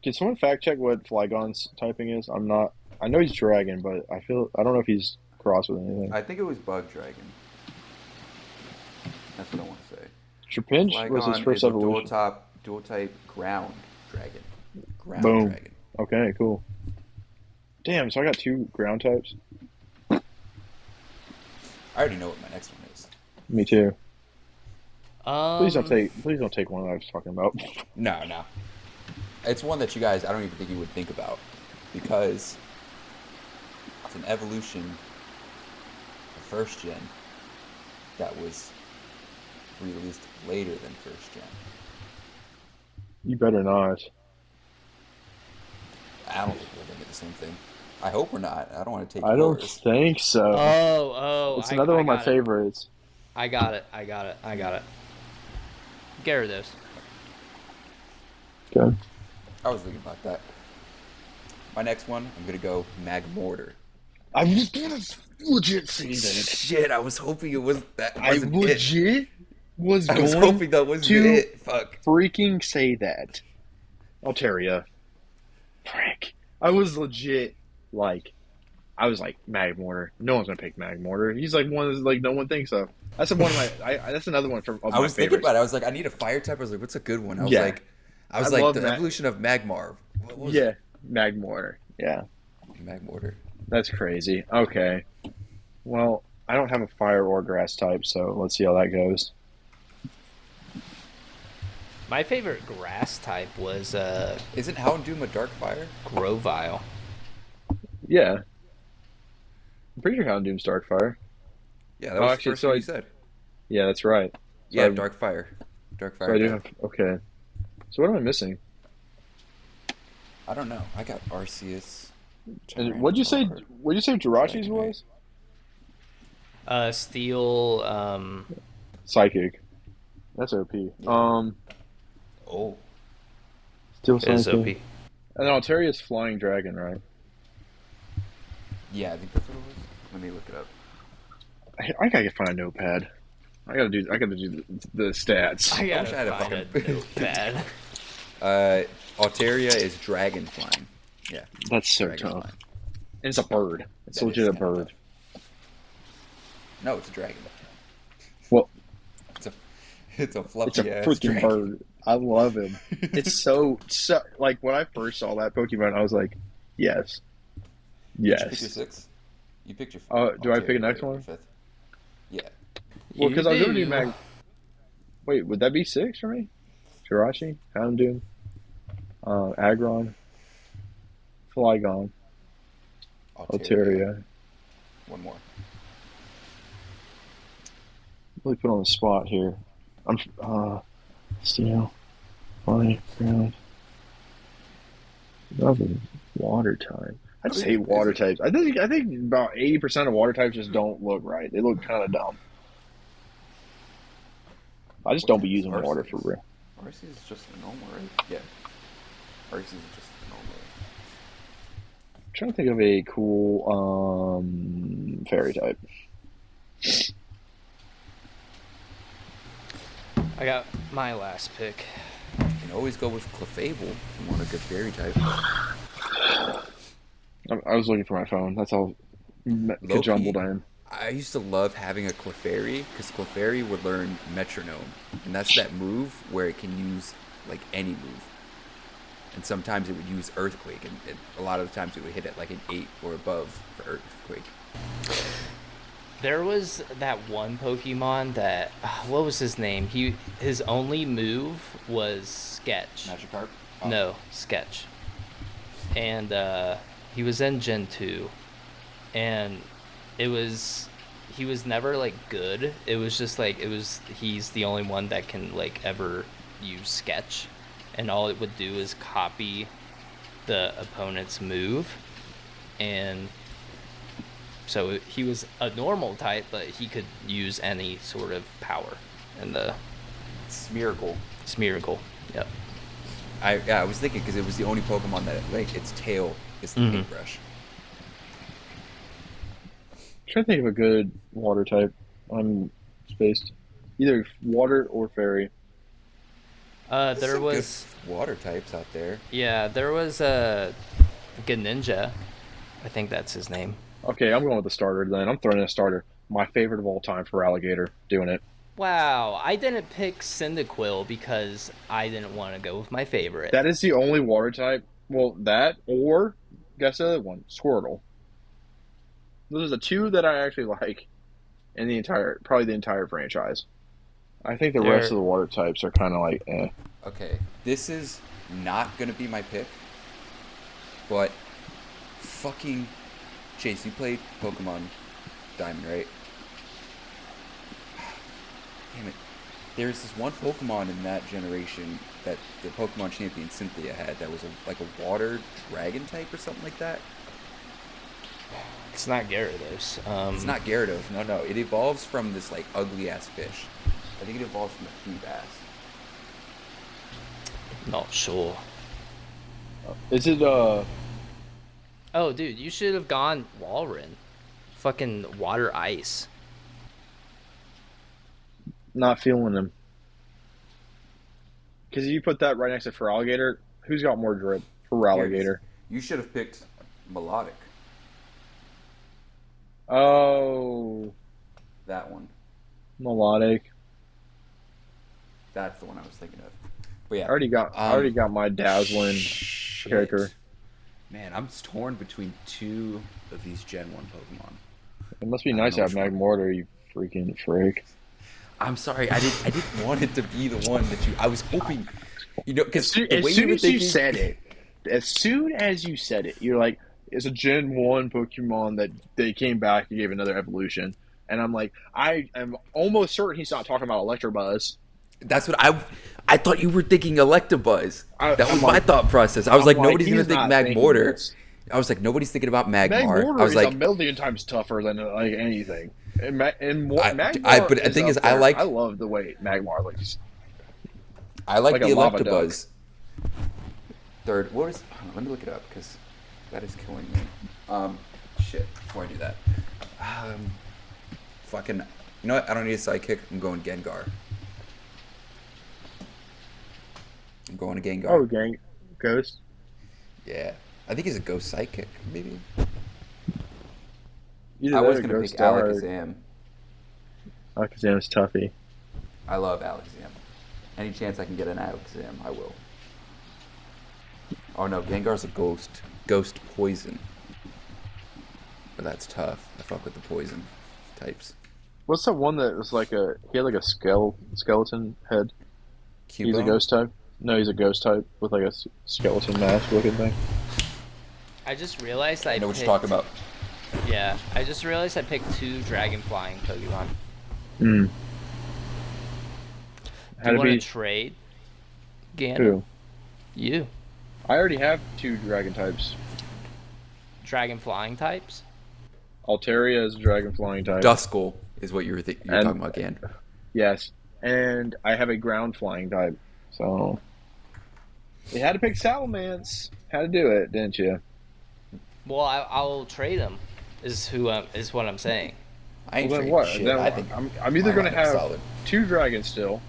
Can someone fact check what Flygon's typing is? I'm not. I know he's dragon, but I don't know if he's crossed with anything. I think it was Bug Dragon. That's what I want to say. Trapinch was his Flygon first is a evolution. dual type ground dragon. Ground Boom. dragon. Okay, cool. Damn, so I got 2 ground types. I already know what my next one is. Me too. Um, Please don't take one that I was talking about. No. It's one that you guys, I don't even think you would think about. Because it's an evolution of first gen that was released later than first gen. You better not. I don't think we're thinking the same thing. I hope we're not. I don't want to take I don't yours. think so. Oh. It's another one of my got it. favorites. I got it. Gyarados. Okay. I was thinking about that. My next one, I'm going to go Magmortar. I was gonna legit say that. Shit, I was hoping it was that. I wasn't it. legit was I was going hoping that wasn't to it. Fuck. freaking say that. Altaria. Frick. I was legit like, Magmortar. No one's gonna pick Magmortar. He's like one of like no one thinks of. That's one of my. That's another one from. I was thinking about it. I was like, I need a fire type. I was like, what's a good one? I was Yeah. like, I the love that. evolution of Magmar. What was Yeah, it? Magmortar. Yeah, Magmortar. that's crazy. Okay, well, I don't have a fire or grass type, so let's see how that goes. My favorite grass type was Isn't Houndoom a dark fire? Grovyle. Yeah, I'm pretty sure Houndoom's Darkfire. Yeah, that Oh, was actually, the first so one I- you said. Yeah, that's right. Yeah, I- dark fire. Dark So fire. I do type. have. Okay, so what am I missing? I don't know. I got Arceus. And what'd you say? Tyranitar, What'd you say Jiraiya's Dragonite. was? Steel. Psychic. That's OP. Yeah. Oh, Steel Is Psychic. OP. And then Alteria's Flying Dragon, right? yeah, I think that's what it was. Let me look it up. I gotta find a notepad. I gotta do the stats. I wish gotta I had a find a fucking- notepad. Alteria is dragon flying. Yeah, That's so dragon tough. flying. And it's a bird. It's That legit is a kinda bird. tough. No, it's a dragon. Well, It's a it's a fluffy it's a ass freaking dragon. bird. I love him. It's so like when I first saw that Pokemon, I was like, yes, Did you pick your yes. sixth? You picked your. Do I pick a Altaria, next right, one? your fifth. Yeah. Well, because I was gonna do do. Mag. Wait, would that be 6 for me? Jirachi, Houndoom, Aggron, Flygon, Altaria. One more. Really put on the spot here. I'm Steel, Flying, Ground. Nothing. Water type. I just hate water types. I think about 80% of water types just don't look right. They look kind of dumb. I just don't be using water for real. Arceus is just a normal, right? Yeah. Arceus is just a normal. I'm trying to think of a cool fairy type. I got my last pick. You can always go with Clefable if you want a good fairy type. I was looking for my phone. That's all jumbled in. I used to love having a Clefairy because Clefairy would learn Metronome, and that's that move where it can use like any move. And sometimes it would use Earthquake, and a lot of the times it would hit at like an 8 or above for Earthquake. There was that one Pokemon that what was his name? His only move was Sketch. Magikarp? Oh. No, Sketch. And he was in Gen 2. And he was never like good. It was just like he's the only one that can like ever use Sketch. And all it would do is copy the opponent's move. And so he was a normal type, but he could use any sort of power in the Smeargle. Smeargle. Yep. I was thinking because it was the only Pokemon that like its tail is the paintbrush. I'm trying to think of a good water type. I'm spaced. Either water or fairy. There's There some was good water types out there. there was a Greninja. I think that's his name. Okay, I'm going with the starter then. I'm throwing in a starter. My favorite of all time for Alligator. Doing it. Wow, I didn't pick Cyndaquil because I didn't want to go with my favorite. That is the only water type. Well, that or guess the other one, Squirtle. Those are the two that I actually like in probably the entire franchise. I think the rest of the water types are kind of like, eh. Okay, this is not gonna be my pick, but fucking Chase, you played Pokemon Diamond, right? Damn it. There's this one Pokemon in that generation that the Pokemon champion Cynthia had that was like a water dragon type or something like that. It's not Gyarados. It's not Gyarados. No. It evolves from this like ugly ass fish. I think it evolves from a flea bass. Not sure. Is it Oh, dude, you should have gone Walrein. Fucking water ice. not feeling him? Because if you put that right next to Feraligatr, who's got more drip? Feraligatr. You should have picked Melodic. Oh, That one. melodic. That's the one I was thinking of. But yeah, I already got my dazzling shit. character. Man, I'm torn between two of these Gen 1 Pokemon. It must be I don't nice to know have which one. Magmortar, you freaking freak. I'm sorry, I didn't want it to be the one that I was hoping, because the way As soon were as you thinking- said it, you're like, it's a Gen 1 Pokemon that they came back and gave another evolution. And I'm like, I am almost certain he's not talking about Electabuzz. That's what I thought you were thinking Electabuzz. That was I'm my like- thought process. I was like, I'm nobody's he's gonna think not thinking Magmortar. this. I was like, nobody's thinking about Magmar. Magmortar I was is like, a million times tougher than like anything. And, but the thing is, I like, I love the way Magmar looks I like like the a lava duck. Electabuzz. Third, what was? Hold on, let me look it up because that is killing me. Shit. Before I do that, fucking, you know what? I don't need a sidekick. I'm going Gengar. I'm going to Gengar. Oh, gang, Ghost. Yeah, I think he's a ghost sidekick, maybe. Either I that was or gonna Ghost pick Star. Alakazam. Alakazam's toughy. I love Alakazam. Any chance I can get an Alakazam, I will. Oh no, Gengar's a ghost. Ghost poison. But that's tough. I fuck with the poison types. What's that one that was like he had like a skeleton head? He's a Cubone? ghost type. No, he's a ghost type with like a skeleton mask looking thing. I just realized I know what you're talking about. Yeah, I just realized I picked 2 dragon flying Pokemon. Hmm. Do you want to trade? Gannon? Who? You. I already have 2 dragon types. Dragon flying types? Altaria is a dragon flying type. Duskull is what you're talking about, Gan. Yes, and I have a ground flying type. So you had to pick Salamence. Had to do it, didn't you? Well, I'll trade them. Is what I'm saying. I ain't Well, then trading what? shit. Then I think I'm either my going to lineup's have solid. 2 dragons still,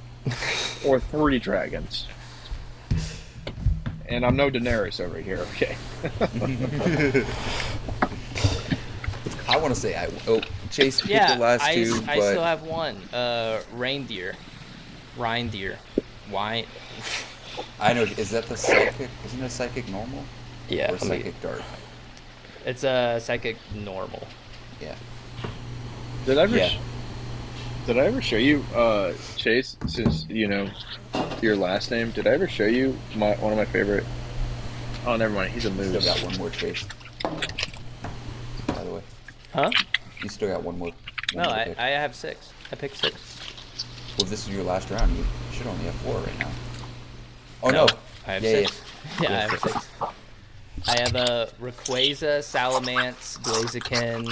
or 3 dragons. And I'm no Daenerys over here, okay? I want to say Chase picked Yeah, the last I 2, but still have one. Reindeer. Why? I know. Is that the psychic? Isn't it psychic normal? Yeah, Or psychic dark? it's a psychic normal. Yeah. Did I ever? Yeah. Did I ever show you, Chase? Since you know your last name, did I ever show you one of my favorite? Oh, never mind. He's a moose. Still got one more Chase. By the way. Huh? You still got one more. No, more to I pick. have 6. I picked 6. Well, if this is your last round, you should only have 4 right now. Oh no. I have Yeah, 6. yeah. Yeah, I have 6. I have a Rayquaza, Salamence, Blaziken,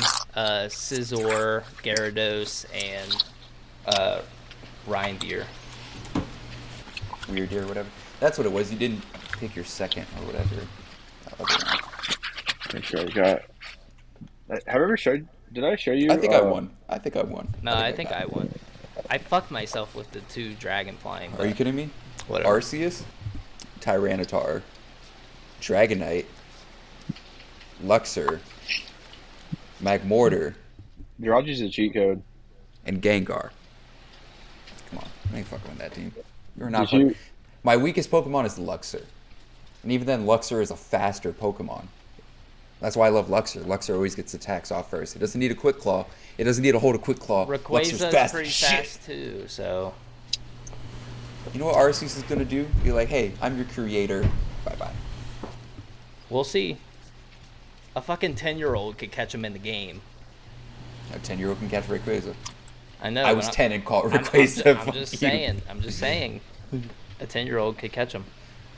Scizor, Gyarados, and Reindeer. Weird deer or whatever. That's what it was. You didn't pick your second or whatever. Make sure I got. Have I ever showed? Did I show you? I think I won. I think I won. No, I think I won. I fucked myself with the 2 dragon flying. Are you kidding me? Whatever. Arceus, Tyranitar, Dragonite, Luxor, Magmortar, Jirachi's a cheat code. and Gengar. Come on, I ain't fucking with that team. You're not. Did you- My weakest Pokemon is Luxor, and even then, Luxor is a faster Pokemon. That's why I love Luxor. Luxor always gets attacks off first. It doesn't need a Quick Claw. It doesn't need to hold a Quick Claw. Luxor's Rayquaza's fast. pretty Shit. fast too, so You know what Arceus is gonna do? Be like, hey, I'm your creator. Bye bye. we'll see. A fucking 10-year-old could catch him in the game. A 10-year-old can catch Rayquaza. I know. I was 10 and caught Rayquaza. I'm just saying. I'm just saying. A 10-year-old could catch him.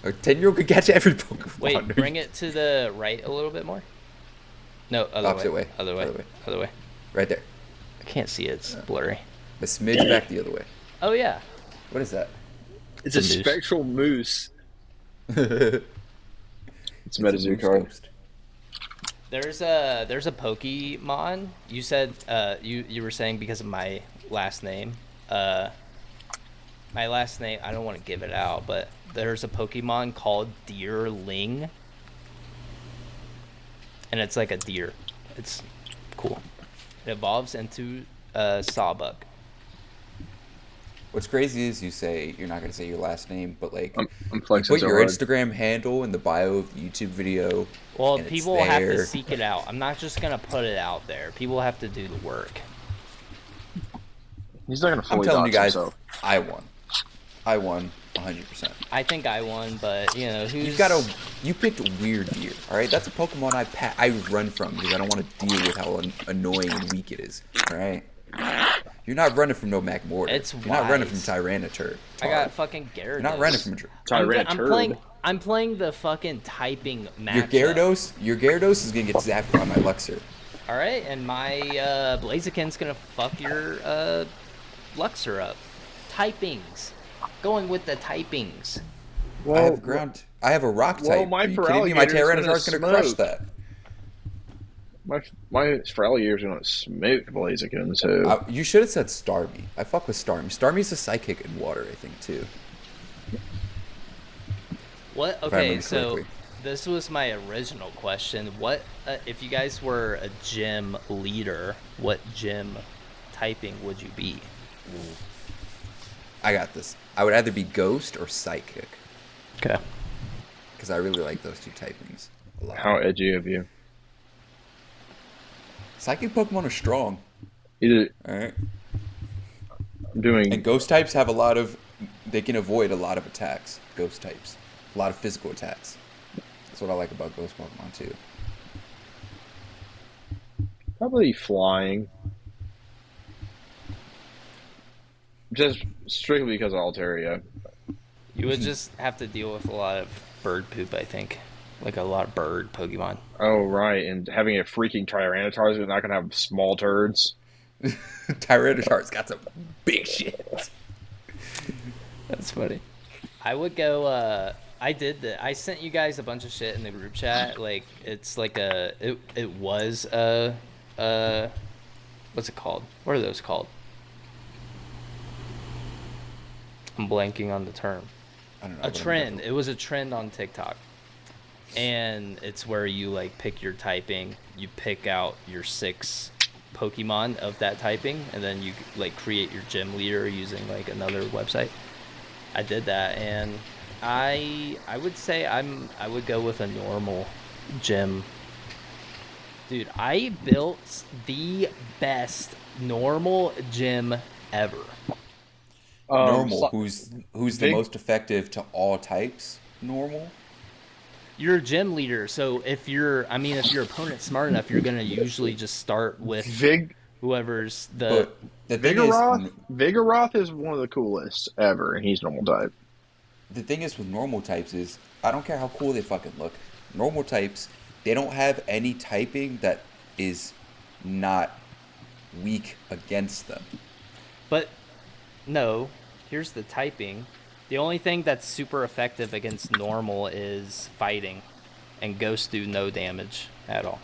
A 10-year-old could catch every Pokemon. Wait, bring it to the right a little bit more. No, other Opposite way. Other way. Other way. Other way. Right there. I can't see it. It's blurry. A smidge back the other way. Oh yeah. What is that? It's a a moose. spectral moose. It's It's a Metazoo moose card. ghost. There's a Pokemon. You said you were saying because of my last name. My last name, I don't want to give it out, but there's a Pokemon called Deerling. And it's like a deer. It's cool. It evolves into a Sawbuck. What's crazy is you say you're not going to say your last name, but like I'm you flexing put so your hard. Instagram handle in the bio of the YouTube video. Well, and it's people have to there. seek it out. I'm not just going to put it out there. People have to do the work. He's not gonna I'm fully telling you dox guys, himself. I won. I won 100%. I think I won, but, you know, who's... You picked Weird Deer, all right? That's a Pokemon I run from because I don't want to deal with how annoying and weak it is, all right? You're not running from no Magmortar. It's You're not running from wise. Tyranitar. I got fucking Gyarados. You're not running from Tyranitar. I'm playing the fucking typing matchup. Your Gyarados is gonna get zapped by my Luxor. All right, and my Blaziken's gonna fuck your Luxor up. Typings, going with the typings. Well, I have a rock type. well, my Are you kidding me? My Feraligator's Tyranitar's gonna gonna crush smoke. that. my Feraligator's gonna smoke Blaziken. So You should have said Starmie. I fuck with Starmie. Starmie's a psychic in water, I think, too. What? If I Okay, remember so correctly. this was my original question. What if you guys were a gym leader? What gym typing would you be? I got this. I would either be Ghost or Psychic, Okay. because I really like those two typings a lot. how edgy of you? Psychic Pokemon are strong. Either Alright. I'm doing. And Ghost types have they can avoid a lot of attacks. Ghost types. A lot of physical attacks. That's what I like about Ghost Pokemon, too. Probably flying. Just strictly because of Altaria. You would just have to deal with a lot of bird poop, I think. Like a lot of bird Pokemon. Oh, right. And having a freaking Tyranitar is not going to have small turds. Tyranitar's got some big shit. That's funny. I would go, I sent you guys a bunch of shit in the group chat. Like, it's like it was what's it called? What are those called? I'm blanking on the term. I don't know. A trend. It was a trend on TikTok. And it's where you like pick your typing, you pick out your 6 Pokemon of that typing, and then you like create your gym leader using like another website. I did that, and I would say I would go with a normal gym. Dude, I built the best normal gym ever. Normal, who's the Big- most effective to all types? Normal? You're a gym leader, so if your opponent's smart enough, you're gonna usually just start with whoever's the. But the thing is, Vigoroth is one of the coolest ever, and he's normal type. the thing is with normal types is, I don't care how cool they fucking look. Normal types, they don't have any typing that is not weak against them. But no, here's the typing. The only thing that's super effective against normal is fighting, and ghosts do no damage at all.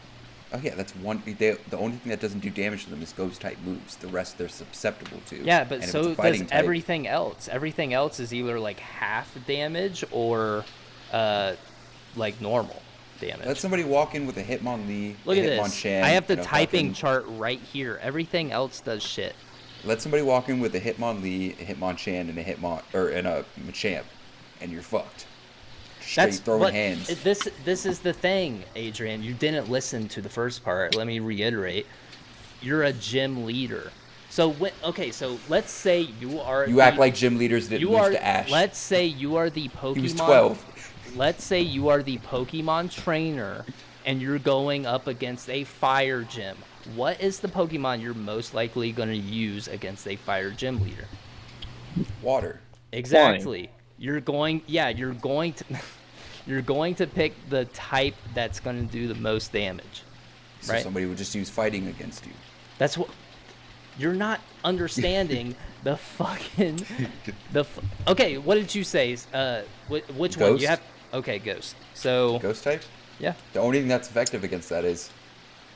Oh yeah, that's one. The only thing that doesn't do damage to them is ghost type moves. The rest they're susceptible to. Yeah, but And if so it's a does fighting type- everything else. Everything else is either like half damage or like normal damage. Let somebody walk in with a Hitmonlee, Look a at this. Hitmonchan, I have the and a typing fucking- chart right here. Everything else does shit. Let somebody walk in with a Hitmonlee, a Hitmonchan, and a Machamp, and you're fucked. Straight throwing hands. This is the thing, Adrian. You didn't listen to the first part. Let me reiterate. You're a gym leader. So so let's say you are. You act like gym leaders didn't you lose are. to Ash. Let's say you are the Pokemon. He was 12. Let's say you are the Pokemon trainer, and you're going up against a fire gym. What is the Pokemon you're most likely going to use against a fire gym leader? Water. Exactly. You're going to you're going to pick the type that's going to do the most damage. So right? somebody would just use fighting against you. That's what you're not understanding the fucking Okay, what did you say? Which one? You Ghost? have Okay, Ghost. So Ghost type? yeah. The only thing that's effective against that is,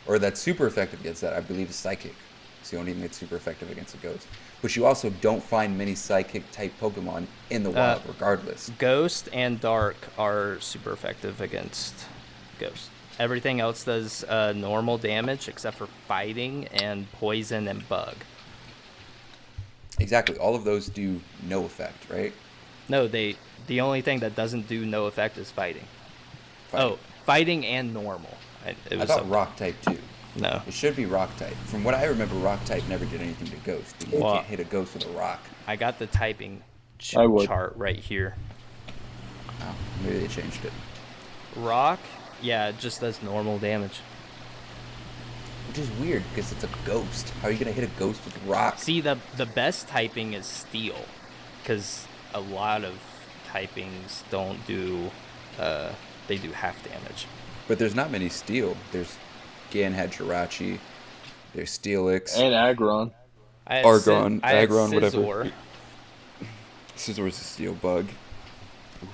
or that's super effective against that, I believe, is Psychic. It's the only thing that's super effective against a Ghost. But you also don't find many Psychic type Pokemon in the wild, regardless. Ghost and Dark are super effective against Ghost. Everything else does normal damage except for fighting and poison and bug. Exactly. All of those do no effect, right? No, the only thing that doesn't do no effect is fighting. Fighting. Oh, fighting and normal. I thought Rock type too. No. It should be Rock type. From what I remember, Rock type never did anything to Ghost. You Well, can't hit a Ghost with a Rock. I got the typing I would. chart right here. Oh, maybe they changed it. Rock, yeah, it just does normal damage. Which is weird because it's a Ghost. How are you gonna hit a Ghost with Rock? See, the best typing is Steel, because a lot of typings don't do they do half damage. But there's not many steel. There's Gan had Jirachi. There's Steelix. And Aggron. I had Argon, I had Aggron, whatever. Scizor. Scissor's a steel bug. Oof,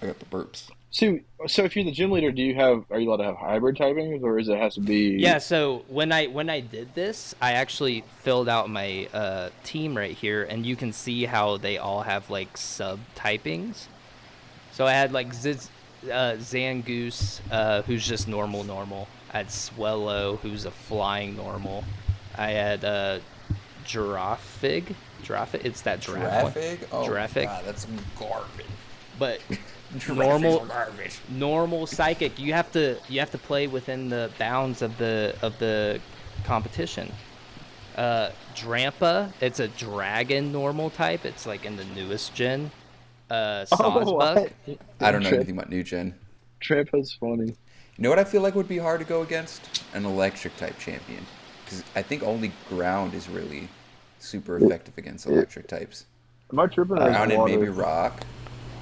I got the burps. So if you're the gym leader, are you allowed to have hybrid typings, or is it has to be? Yeah, so when I did this, I actually filled out my team right here, and you can see how they all have like sub typings. So I had like Zangoose, who's just normal. I had Swellow, who's a flying normal. I had Giraffe. It's that giraffe one. Oh, Giraffic. God, that's some garbage. But Normal garbage. normal psychic, you have to play within the bounds of the competition. Drampa, it's a dragon normal type. It's like in the newest gen. Sawsbuck. I don't know anything about new gen. Trampa's funny. You know what I feel like would be hard to go against? An electric type champion. Because I think only ground is really super effective against electric types. Am I tripping? Or Ground and water? maybe rock.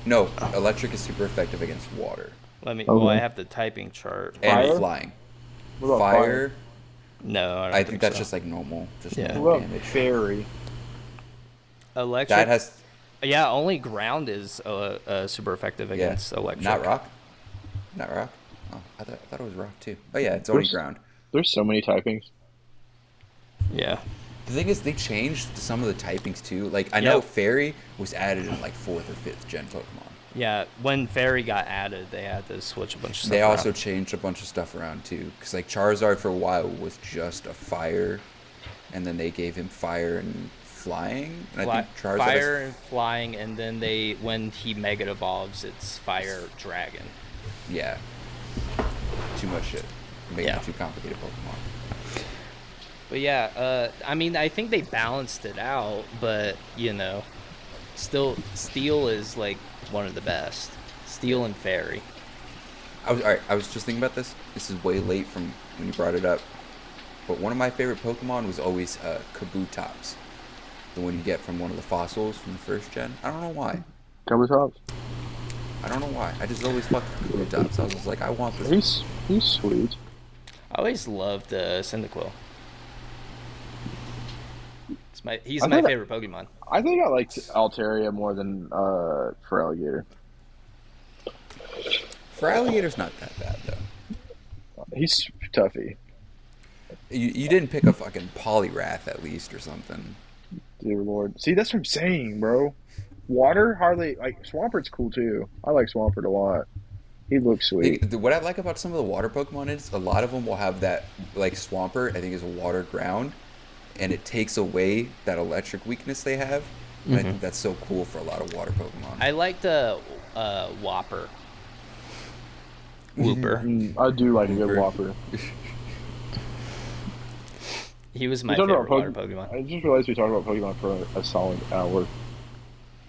No, electric is super effective against water. Well, I have the typing chart. And Fire? flying. What about Fire, No, I don't I think that's so. just like normal. Just Yeah. normal What about damage. fairy? Electric. That has, Yeah, only ground is super effective against electric. not rock? Not rock? Oh, I thought it was rock too. Oh yeah, it's only ground. There's so many typings. Yeah. The thing is, they changed some of the typings too. Like, I know Yep. Fairy was added in like 4th or 5th gen Pokemon. Yeah, when Fairy got added, they had to switch a bunch of stuff They also around. changed a bunch of stuff around too. Because like Charizard for a while was just a fire, and then they gave him fire and flying. And I think Charizard fire and flying, and then when he mega evolves, it's fire dragon. yeah. Too much shit. Made Yeah. it too complicated Pokemon. But yeah, I mean, I think they balanced it out, but still, Steel is like one of the best. Steel and Fairy. I was just thinking about this. This is way late from when you brought it up. But one of my favorite Pokemon was always Kabutops. The one you get from one of the fossils from the 1st gen. I don't know why. Kabutops. I don't know why. I just always fucked with Kabutops. I was just like, I want this. He's sweet. I always loved Cyndaquil. He's I my think favorite Pokemon. I think I liked Altaria more than Feraligatr. Feraligator's not that bad though. He's toughy. You didn't pick a fucking Poliwrath at least or something. Dear Lord. See, that's what I'm saying, bro. Water hardly Swampert's cool too. I like Swampert a lot. He looks sweet. What I like about some of the water Pokemon is a lot of them will have that, like Swampert, I think is a water ground, and it takes away that electric weakness they have. And I think that's so cool for a lot of water Pokemon. I like the Whopper. Whooper. I do like a good Whooper. Whopper. He was my We talked favorite about water Pokemon. I just realized we talked about Pokemon for a solid hour.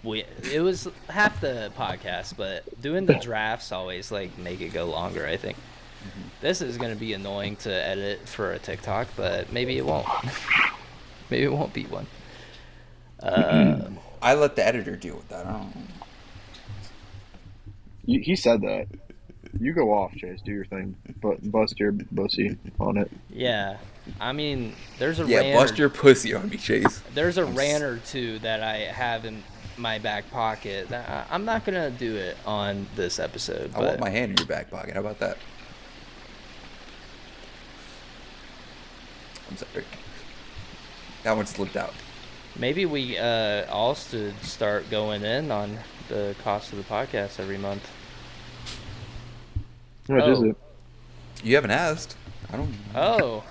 It was half the podcast, but doing the drafts always like make it go longer, I think. This is going to be annoying to edit for a TikTok, but maybe it won't. Maybe it won't be one. I let the editor deal with that. I don't know. He said that. You go off, Chase. Do your thing. But bust your bussy on it. Yeah. I mean, there's a Yeah, rant bust your pussy on me, Chase. there's a rant or two that I have in my back pocket. I'm not going to do it on this episode. I want my hand in your back pocket. How about that? I'm sorry. That one slipped out. Maybe we all should start going in on the cost of the podcast every month. How much is Oh. it? You haven't asked. I don't. Oh.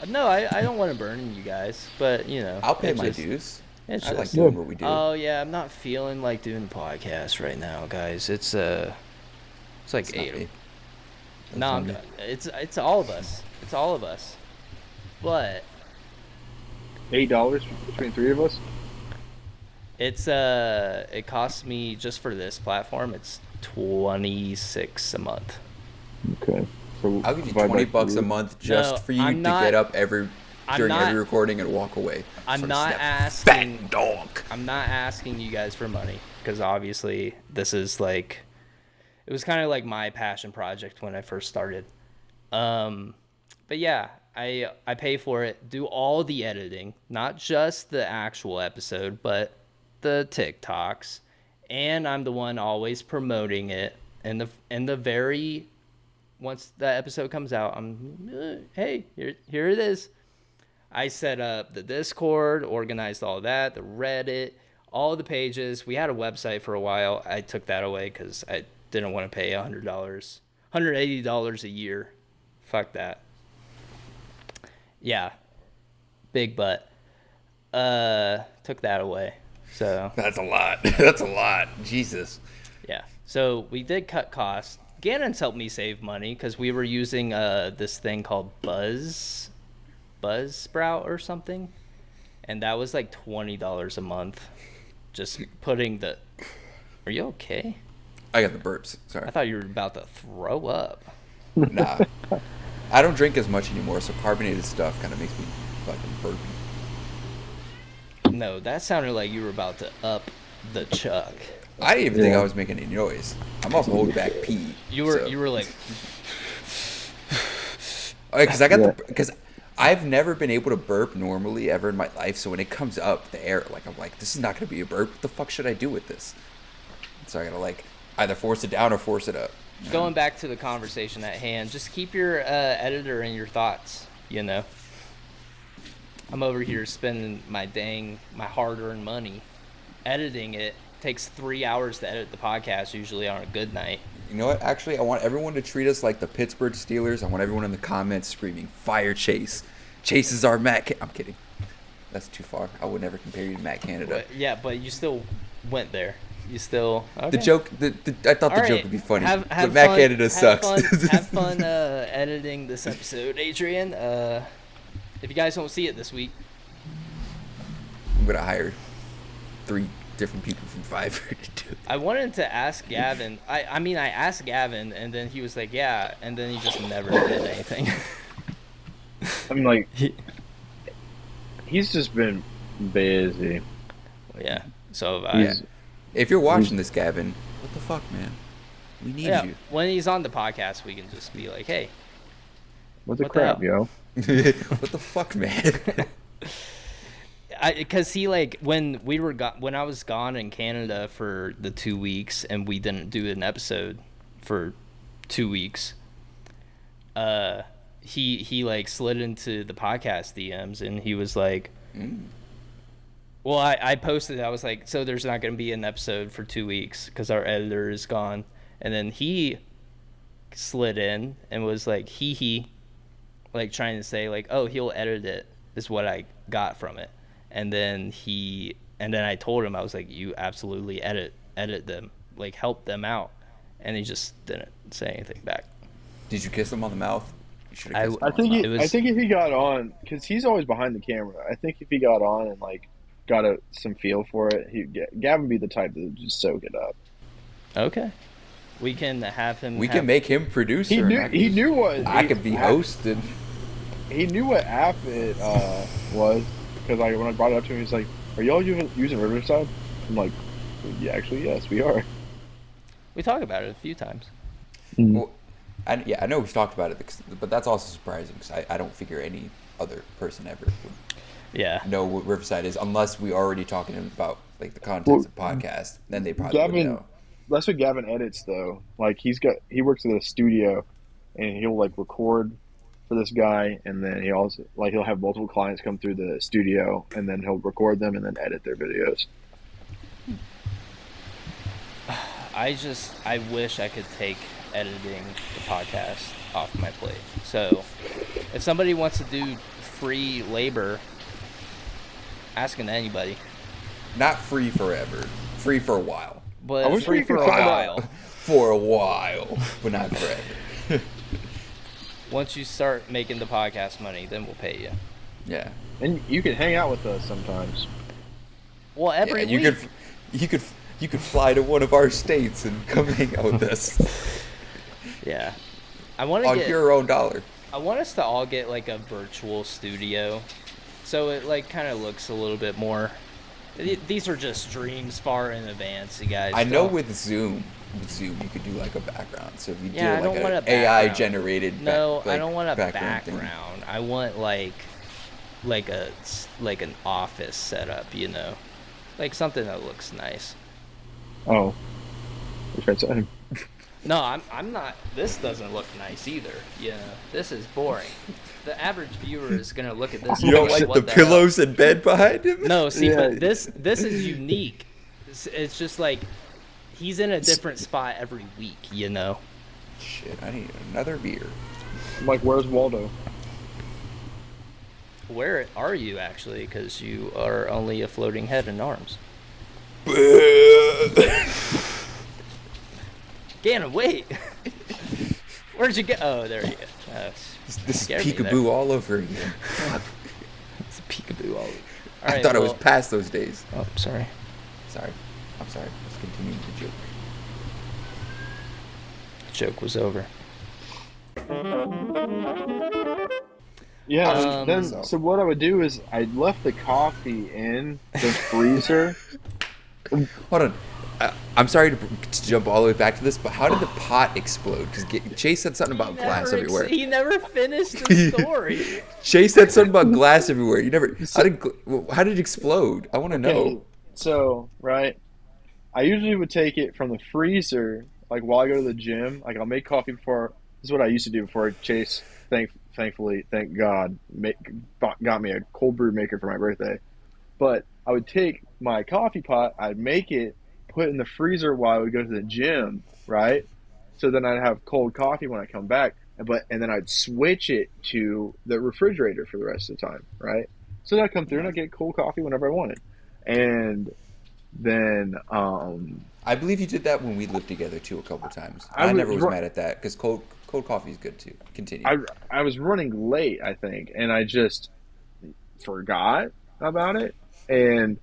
No, I don't want to burden you guys, but, I'll pay it's my just- dues. It's I like just, doing what we do. oh, yeah, I'm not feeling like doing the podcast right now, guys. It's like It's not 8. me. No, I'm That's not. It's all of us. It's all of us. But $8 between 3 of us? it costs me just for this platform. It's $26 a month. Okay. So I'll give you divide by $20 a 3. month just No, for you I'm to not- get up I'm during not- every recording and walk away. I'm Sort of not step asking. Fat dog. I'm not asking you guys for money because obviously this is like, it was kind of like my passion project when I first started. But yeah, I pay for it, do all the editing, not just the actual episode, but the TikToks, and I'm the one always promoting it. And the very once the episode comes out, I'm hey, here it is. I set up the Discord, organized all that, the Reddit, all the pages. We had a website for a while. I took that away because I didn't want to pay $180 a year. Fuck that. Yeah, big butt. Took that away. So That's a lot. That's a lot. Jesus. yeah. So we did cut costs. Gannon's helped me save money because we were using this thing called Buzzsprout or something, and that was like $20 a month. Just putting the. Are you okay? I got the burps. Sorry. I thought you were about to throw up. Nah. I don't drink as much anymore, so carbonated stuff kind of makes me fucking burpy. No, that sounded like you were about to up the chuck. I didn't even think I was making any noise. I'm also holding back pee. You were like. Because I've never been able to burp normally ever in my life, so when it comes up, the air, like, I'm like, this is not going to be a burp. What the fuck should I do with this? So I got to, like, either force it down or force it up. Going back to the conversation at hand, just keep your editor in your thoughts, you know. I'm over here spending my hard-earned money editing it. Takes 3 hours to edit the podcast, usually on a good night. You know what? Actually, I want everyone to treat us like the Pittsburgh Steelers. I want everyone in the comments screaming, "Fire Chase! Chase is our Matt." I'm kidding. That's too far. I would never compare you to Matt Canada. But you still went there. You still okay. The joke. I thought All the joke right. would be funny. Have but Matt fun, Canada sucks. Have fun editing this episode, Adrian. If you guys don't see it this week, I'm gonna hire 3 different people from Fiverr to do it. I wanted to ask Gavin. I asked Gavin, and then he was like, "Yeah," and then he just never did anything. I'm like, he's just been busy. Yeah. So Yeah. If you're watching this, Gavin, what the fuck, man? We need you. When he's on the podcast, we can just be like, "Hey, What the What the crap, hell? yo? What the fuck, man? because he like when I was gone in Canada for the 2 weeks and we didn't do an episode for 2 weeks. He like slid into the podcast DMs and he was like, Well, I posted. I was like, so there's not going to be an episode for 2 weeks because our editor is gone, and then he slid in and was like, like trying to say like, oh, he'll edit it is what I got from it. And then I told him, I was like, you absolutely edit them, like help them out. And he just didn't say anything back. Did you kiss him on the mouth? You should have kissed him I on the think mouth. I think if he got on, because he's always behind the camera. I think if he got on and like got some feel for it, Gavin would be the type to just soak it up. Okay. We can have him. We can make him producer. He knew what I could be hosted. He knew what app it was, because like when I brought it up to him, he's like, "Are y'all using Riverside?" I'm like, "Yeah, actually, yes, we are." We talk about it a few times. Well, I know we've talked about it, but that's also surprising because I don't figure any other person ever would know what Riverside is unless we already talking about like the contents of the podcast. Then they probably would know. That's what Gavin edits though. Like he works at a studio, and he'll like record for this guy, and then he'll have multiple clients come through the studio, and then he'll record them and then edit their videos. I wish I could take editing the podcast off my plate. So if somebody wants to do free labor, asking anybody. Not free forever. Free for a while. But I wish free we for could a find out. while. For a while, but not forever. Once you start making the podcast money, then we'll pay you. Yeah. And you can hang out with us sometimes. Well, every you week. you could fly to one of our states and come hang out with us Yeah. I want on to your own dollar. I want us to all get like a virtual studio, so it like kind of looks a little bit more. These are just dreams far in advance, you guys. I know with Zoom, with Zoom, you could do like a background. So if you Yeah, I do like don't want an a AI background. generated, No, I like don't want a background thing. background. I want like an office setup, you know, like something that looks nice. Oh, you're saying. No, I'm not. This doesn't look nice either. You know, this is boring. The average viewer is gonna look at this You and be don't like, like the "What the hell?" pillows in bed behind him? No, see, Yeah. but this is unique. It's just like he's in a different spot every week. You know. Shit, I need another beer. I'm like, where's Waldo? Where are you actually? Because you are only a floating head and arms. Gannon, wait. Where'd you go? Oh, there you go. This is Scared me there. peekaboo all over again. It's a peekaboo all over. All I right, thought I was well- past those days. Oh, sorry. Sorry. I'm sorry. Let's continue the joke. The joke was over. Yeah. Then so- so what I would do is I left the coffee in the freezer. Hold on. I'm sorry to jump all the way back to this, but how did the pot explode? Because Chase said something about glass everywhere. He never finished the story. Chase said something about glass everywhere. You never. How did it explode? I want to Okay, know. so right, I usually would take it from the freezer, like while I go to the gym. Like I'll make coffee before. This is what I used to do before Chase. Thankfully, thank God, got me a cold brew maker for my birthday. But I would take my coffee pot, I'd make it, put it in the freezer while I would go to the gym, right? So then I'd have cold coffee when I come back, and then I'd switch it to the refrigerator for the rest of the time, right? So then I'd come through and I'd get cold coffee whenever I wanted. And then I believe you did that when we lived together too a couple times. I I was never was ru- mad at that because cold coffee is good too. Continue. I was running late, I think, and I just forgot about it. And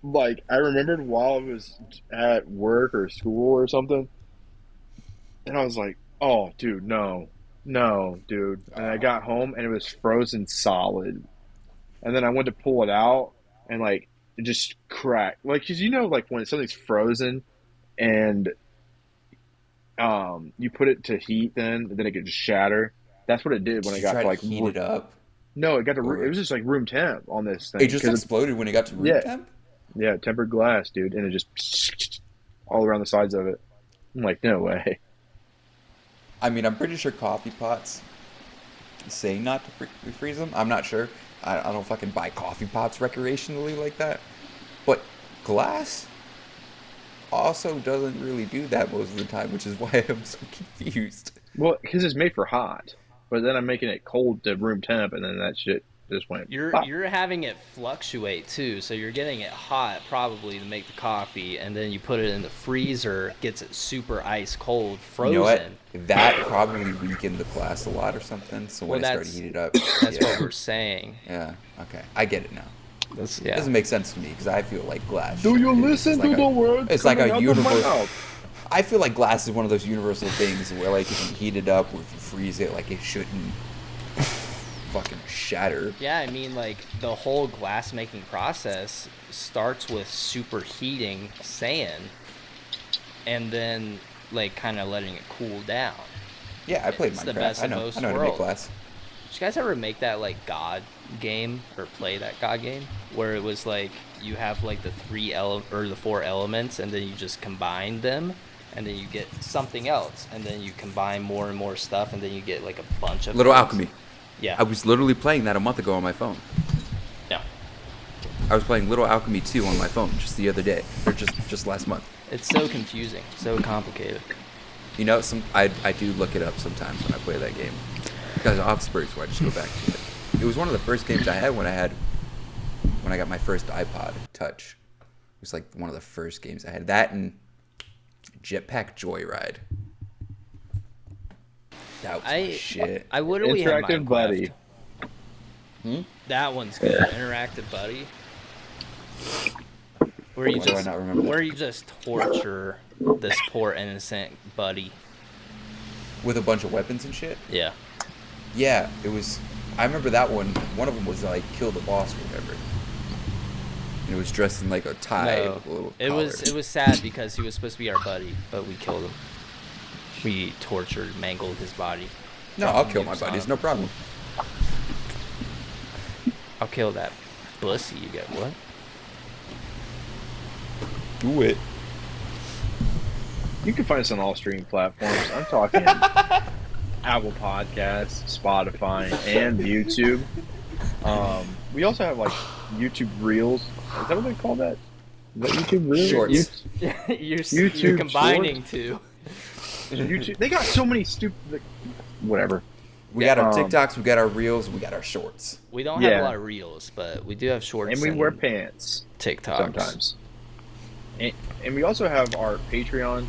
like I remembered while I was at work or school or something, and I was like, "Oh, dude, no, dude." And I got home and it was frozen solid. And then I went to pull it out, and like it just cracked. Like, cause you know, like when something's frozen and you put it to heat, then it could just shatter. That's what it did when Did I you got try to to like heat it up? no, it got to Or it was just like room temp on this thing it just 'cause exploded when it got to room yeah. temp? yeah, tempered glass, dude, and it just all around the sides of it. I'm like, no way. I mean, I'm pretty sure coffee pots say not to freeze them. I'm not sure. I don't fucking buy coffee pots recreationally like that. But glass also doesn't really do that most of the time, which is why I'm so confused. Well, because it's made for hot, but then I'm making it cold to room temp, and then that shit just went. Pop. You're having it fluctuate too, so you're getting it hot probably to make the coffee, and then you put it in the freezer, gets it super ice cold, frozen. You know what? That probably weakened the glass a lot or something. So when Well, it started that's- heating up, That's yeah. what we're saying. Yeah. Okay. I get it now. That's, It yeah. doesn't make sense to me because I feel like glass. Do you is listen like to the words It's like coming a out of my universal. mouth? I feel like glass is one of those universal things where, like, if you heat it up or if you freeze it, like, it shouldn't fucking shatter. Yeah, I mean, like, the whole glass making process starts with superheating sand and then, like, kind of letting it cool down. Yeah, I played It's the Minecraft. best I of know. both I know how to make worlds. glass. Did you guys ever make that, like, God game or play that God game where it was, like, you have, like, the the four elements and then you just combine them and then you get something else and then you combine more and more stuff and then you get, like, a bunch of Little things? Alchemy. Yeah. I was literally playing that a month ago on my phone. Yeah. I was playing Little Alchemy 2 on my phone just the other day, or just last month. It's so confusing, so complicated. You know, I do look it up sometimes when I play that game. Because I'll have spurts where I just go back to it. It was one of the first games I had when I got my first iPod Touch. It was like one of the first games I had. That and Jetpack Joyride. That was my shit. I literally had Interactive Minecraft. Buddy. That one's good. Interactive Buddy. Where you Why do I just not remember that? where you just torture this poor innocent buddy. With a bunch of weapons and shit. Yeah. Yeah, it was. I remember that one. One of them was like kill the boss or whatever. And it was dressed in like a tie No, with a little it collar. was sad because he was supposed to be our buddy, but we killed him. We tortured, mangled his body. No, I'll dropped kill my nukes on buddies, him. no problem. I'll kill that pussy you get. What? Do it. You can find us on all streaming platforms. I'm talking Apple Podcasts, Spotify, and YouTube. We also have like YouTube Reels. Is that what they call that? Is that YouTube Reels? Shorts. you're YouTube combining two. YouTube. They got so many stupid. Whatever. We got our Um, TikToks, we got our Reels, we got our Shorts. We don't have Yeah. a lot of reels, but we do have shorts And we wear pants TikToks. sometimes. And we also have our Patreon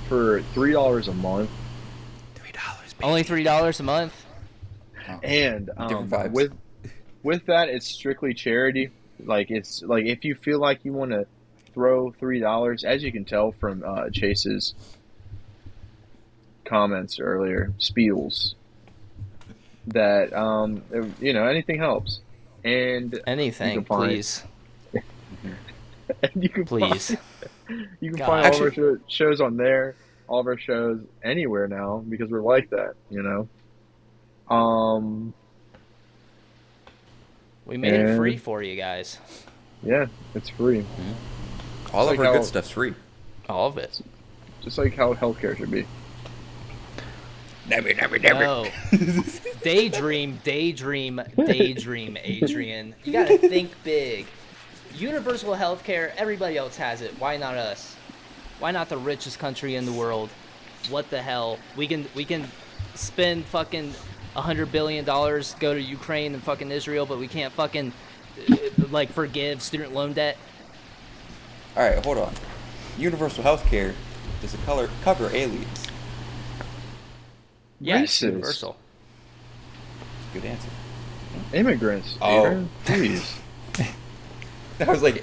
for $3 a month. $3. Only $3 a month. And Different vibes. with that, it's strictly charity. Like it's like if you feel like you want to throw $3, as you can tell from Chase's comments earlier, spiels, that anything helps. And Anything, you can find- please. and you can Please. you can God. find all of our shows on there, all of our shows anywhere now because we're like that, We made it And- free for you guys. Yeah, it's free. All It's of like our how- good stuff's free. All of it. Just like how healthcare should be. Never. No. Daydream, Adrian. You gotta think big. Universal healthcare, everybody else has it. Why not us? Why not the richest country in the world? What the hell? We can spend fucking $100 billion, go to Ukraine and fucking Israel, but we can't fucking like forgive student loan debt. All right, hold on. Universal healthcare does it cover aliens? Yeah, it's Racist. universal. Good answer. Immigrants, Oh. Adrian, please. I was like,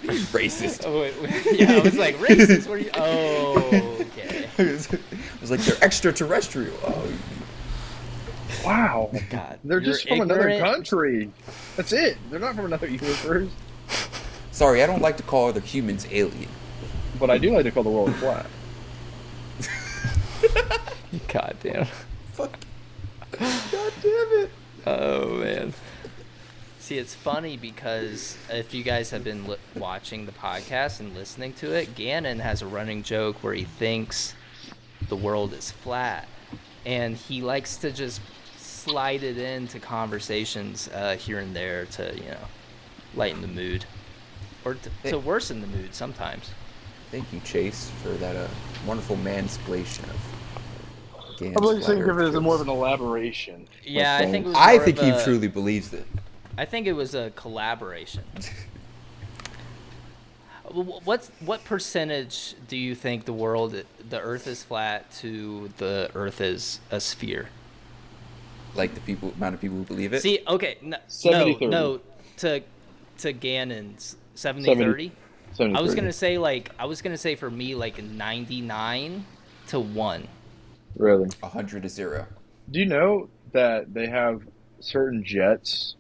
racist. Oh, wait. Yeah, I was like, racist? What are you? Oh, okay. I was like, they're extraterrestrial. Oh, Wow. God, They're you're just from another ignorant. country. That's it. They're not from another universe. sorry, I don't like to call other humans alien. But I do like to call the world flat. God damn. Fuck. God damn it. Oh man. See, it's funny because if you guys have been watching the podcast and listening to it, Gannon has a running joke where he thinks the world is flat, and he likes to just slide it into conversations here and there to lighten the mood, or to worsen the mood sometimes. Thank you, Chase, for that wonderful mansplation of Gan's I'd like to flat think of Earth it as more of jokes. an elaboration. Yeah, I think it was I more think of he a- truly believes it. I think it was a collaboration. What percentage do you think the Earth is flat to the Earth is a sphere? Like the amount of people who believe it. See, okay, no, 70-30. no, to Gannon's 70-30. I was gonna say for me like 99 to 1. Really? 100 to 0. Do you know that they have certain jets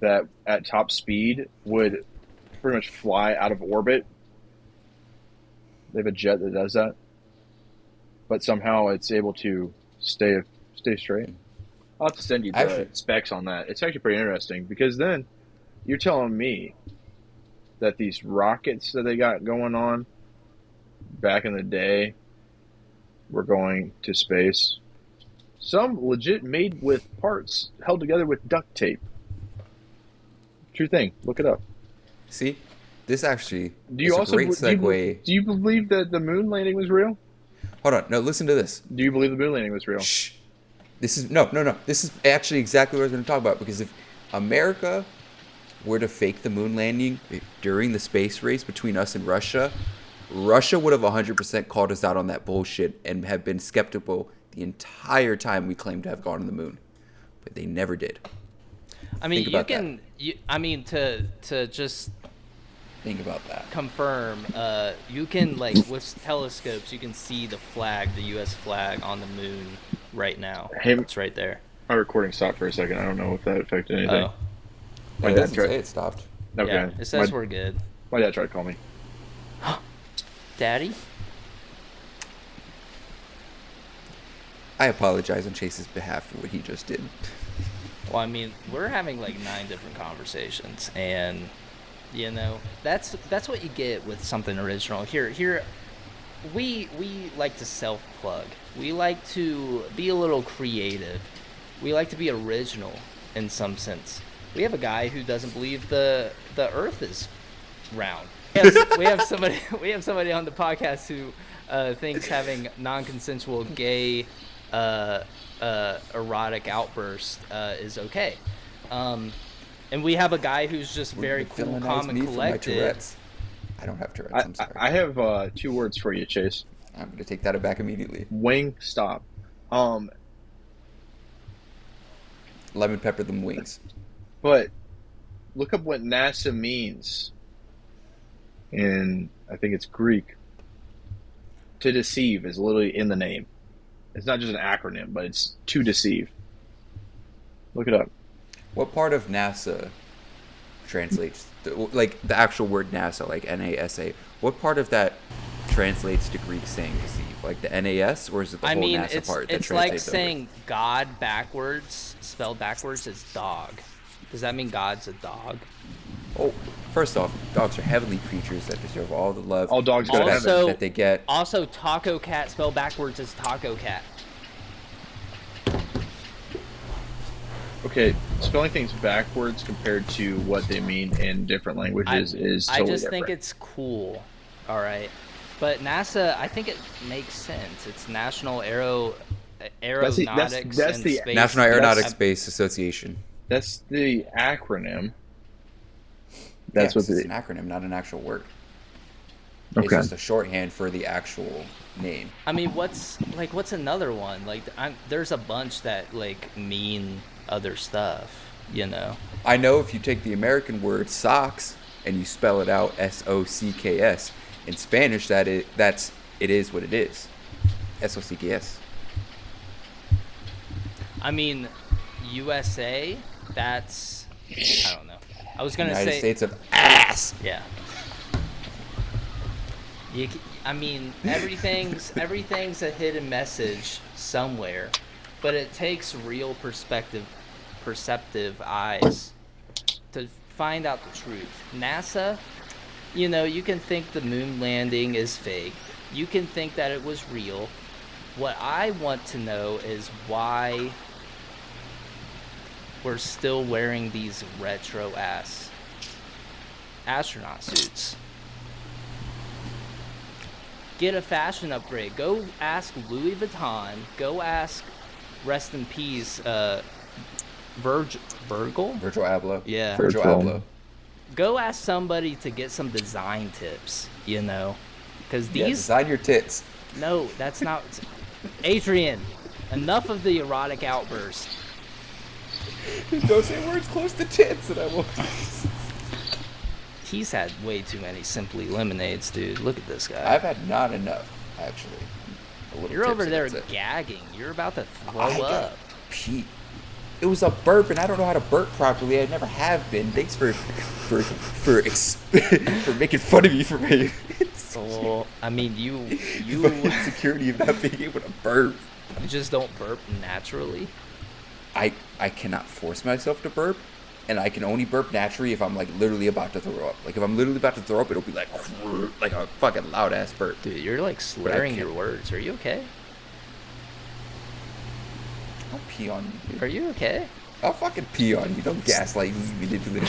that at top speed would pretty much fly out of orbit? They have a jet that does that, but somehow it's able to stay straight. I'll have to send you the Actually- specs on that. It's actually pretty interesting because then you're telling me that these rockets that they got going on back in the day were going to space. Some legit made with parts held together with duct tape. True thing. Look it up. See, this actually Do you is also a great segue. do you believe that the moon landing was real? Hold on, no, listen to this. Do you believe the moon landing was real? Shh. This is no. This is actually exactly what I was going to talk about, because if America were to fake the moon landing during the space race between us and Russia, Russia would have 100% called us out on that bullshit and have been skeptical the entire time we claimed to have gone to the moon, but they never did. I mean, Think you about can. I mean, to just Think about that. confirm, you can like with telescopes, you can see the flag, the U.S. flag on the moon right now. Hey, It's right there. my recording stopped for a second. I don't know if that affected anything. Oh, My It dad doesn't tried. say it stopped. Okay. yeah. It says my, we're good. My dad tried to call me. Daddy? I apologize on Chase's behalf for what he just did. Well, I mean, we're having like 9 different conversations, and you know, that's what you get with something original. Here, we like to self-plug. We like to be a little creative. We like to be original in some sense. We have a guy who doesn't believe the Earth is round. We have somebody on the podcast who thinks having non-consensual gay erotic outburst is okay. And we have a guy who's just very cool, calm, and collected. I don't have Tourette's. I'm sorry. I have 2 words for you, Chase. I'm going to take that back immediately. Wing stop. Lemon pepper them wings. But look up what NASA means. In, I think it's Greek. To deceive is literally in the name. It's not just an acronym, but it's to deceive. Look it up. What part of NASA translates, like the actual word NASA, like NASA, what part of that translates to Greek saying deceive? Like the NAS, or is it the whole NASA part that it's like translates saying God backwards, spelled backwards, is dog. Does that mean God's a dog? Oh, first off, dogs are heavenly creatures that deserve all the love All dogs go to heaven. that they get. Also, taco cat spelled backwards is taco cat. Okay, spelling things backwards compared to what they mean in different languages is totally I just different. think it's cool. All right. But NASA, I think it makes sense. It's National Aeronautics that's and the Space. National Aeronautics Space Association. That's the acronym. That's That's what it's an acronym, not an actual word. Okay. It's just a shorthand for the actual name. I mean, what's another one? Like, there's a bunch that like mean other stuff, you know. I know if you take the American word socks and you spell it out SOCKS, in Spanish it is what it is. SOCKS. I mean, USA, that's, I don't know. I was gonna United say States of ass. Yeah. I mean, everything's a hidden message somewhere, but it takes real perceptive eyes to find out the truth. NASA, you know, you can think the moon landing is fake. You can think that it was real. What I want to know is why we're still wearing these retro ass astronaut suits. Get a fashion upgrade. Go ask Louis Vuitton. Go ask, rest in peace, Virgil Abloh. Yeah. Virgil Abloh. Go ask somebody to get some design tips, you know, because these. Yeah, design your tits. No, that's not. Adrian, enough of the erotic outburst. Don't say words close to tits, and I won't. He's had way too many Simply Lemonades, dude. Look at this guy. I've had not enough, actually. You're over there gagging. You're about to throw up. Pete. It was a burp, and I don't know how to burp properly. I never have been. Thanks for making fun of me for my Well, I mean, you insecurity of not being able to burp. You just don't burp naturally. I cannot force myself to burp, and I can only burp naturally if I'm like literally about to throw up. Like if I'm literally about to throw up, it'll be like a fucking loud ass burp. Dude, you're like slurring your words. Are you okay? I'll pee on you, dude. Are you okay? I'll fucking pee on you. Don't gaslight me into it.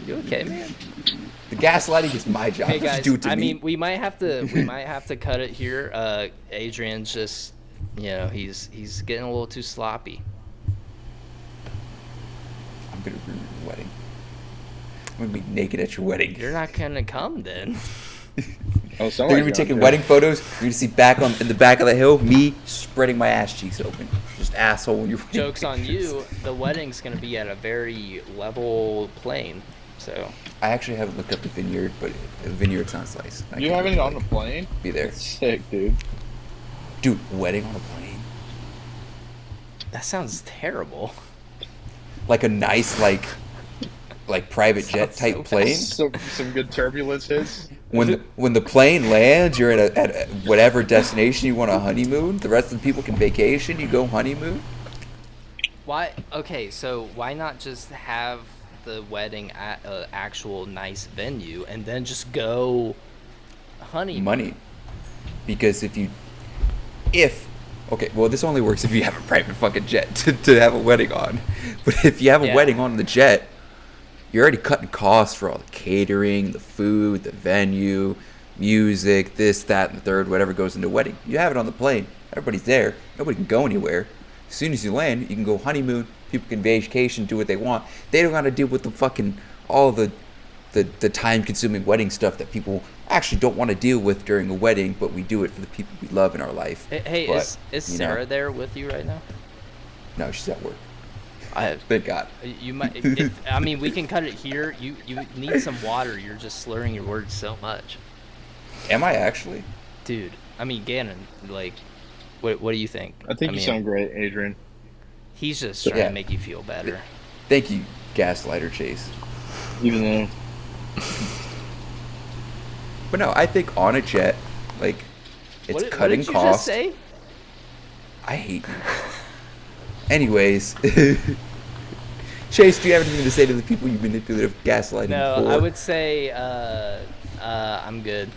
You okay, man? The gaslighting is my job. Hey guys, do it to I me. mean, we might have to cut it here. Adrian's just, you know, he's getting a little too sloppy. I'm gonna ruin your wedding. I'm gonna be naked at your wedding. You're not gonna come then. Oh, they're gonna be taking wedding photos. You're gonna see in the back of the hill, me spreading my ass cheeks open, just asshole when you're. Joke's on you. The wedding's gonna be at a very level plane. So. I actually haven't looked up the vineyard, but the vineyard's on slice. You haven't it on the plane? Be there. That's sick, dude. Dude, wedding on a plane. That sounds terrible. Like a nice, like like private jet Sounds so type plane. Some good turbulence hits. When the plane lands, you're at whatever destination you want a honeymoon. The rest of the people can vacation. You go honeymoon. Why? Okay, so why not just have the wedding at an actual nice venue and then just go honeymoon? Money, because if okay, well, this only works if you have a private fucking jet to have a wedding on. But if you have a wedding on the jet, you're already cutting costs for all the catering, the food, the venue, music, this, that, and the third, whatever goes into a wedding. You have it on the plane. Everybody's there. Nobody can go anywhere. As soon as you land, you can go honeymoon. People can vacation, do what they want. They don't got to deal with the fucking all the time-consuming wedding stuff that people actually don't want to deal with during a wedding, but we do it for the people we love in our life. Hey, but, is Sarah there with you right now? No, she's at work. I Thank God. You might. I mean, we can cut it here. You need some water. You're just slurring your words so much. Am I actually? Dude, I mean, Gannon, like, what do you think? I think you sound great, Adrian. He's just trying to make you feel better. Thank you, Gaslighter Chase. Even though. But no, I think on a jet, like, it's cutting costs. What did you just say? I hate you. Anyways, Chase, do you have anything to say to the people you manipulative gaslighting? No, I would say I'm good.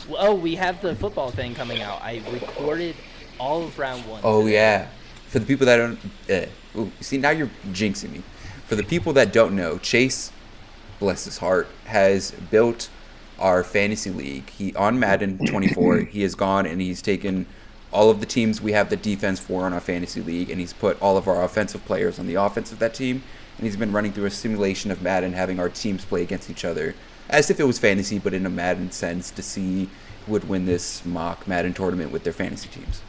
Oh, we have the football thing coming out. I recorded all of round 1. Oh today. yeah, for the people that don't, see, now you're jinxing me. For the people that don't know, Chase, bless his heart, has built our fantasy league. He on Madden 24, he has gone and he's taken all of the teams we have the defense for on our fantasy league, and he's put all of our offensive players on the offense of that team, and he's been running through a simulation of Madden, having our teams play against each other, as if it was fantasy, but in a Madden sense, to see who would win this mock Madden tournament with their fantasy teams.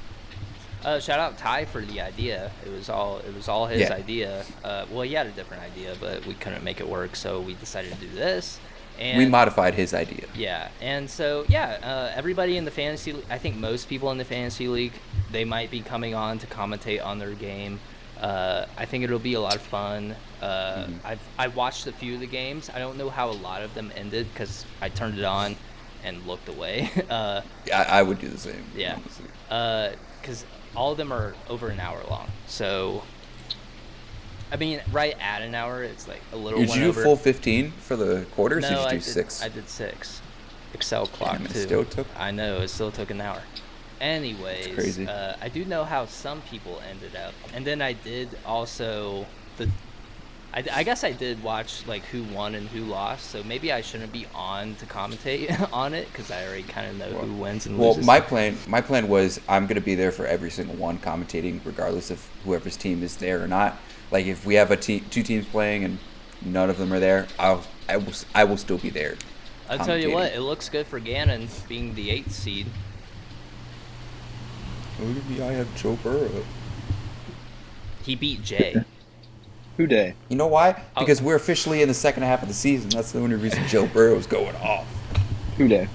Shout out Ty for the idea. It was all his idea. Well, he had a different idea, but we couldn't make it work, so we decided to do this. And we modified his idea. Yeah, and so everybody in the fantasy, I think most people in the fantasy league, they might be coming on to commentate on their game. I think it'll be a lot of fun. I watched a few of the games. I don't know how a lot of them ended because I turned it on and looked away. Yeah, I would do the same. Yeah, because all of them are over an hour long. So, I mean, right at an hour, it's like a little. Did you do full 15 for the quarters? No, or did you do 6? I did 6. Excel clock too. Still took. I know it still took an hour. Anyways, that's crazy. I do know how some people ended up, and then I did also I guess I did watch like who won and who lost, so maybe I shouldn't be on to commentate on it because I already kind of know who wins and loses. Well, my plan was I'm gonna be there for every single one, commentating regardless of whoever's team is there or not. Like if we have two teams playing and none of them are there, I will still be there. I'll tell you what, it looks good for Gannon being the 8th seed. Look at me, I have Joe Burrow. He beat Jay. Who day? You know why? Because we're officially in the second half of the season. That's the only reason Joe Burrow's going off. Who day?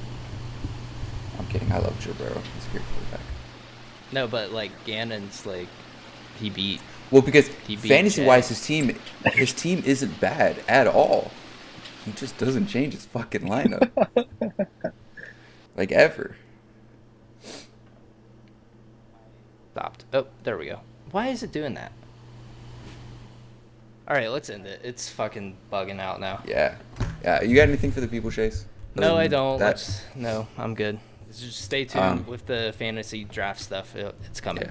I'm kidding. I love Joe Burrow. He's a great quarterback. No, but like Gannon's like he beat. Well, because he beat fantasy-wise, Jay. his team isn't bad at all. He just doesn't change his fucking lineup, like ever. Stopped. Oh, there we go. Why is it doing that? All right, let's end it. It's fucking bugging out now. Yeah. You got anything for the people, Chase? No, I don't. No, I'm good. Just stay tuned with the fantasy draft stuff. It's coming.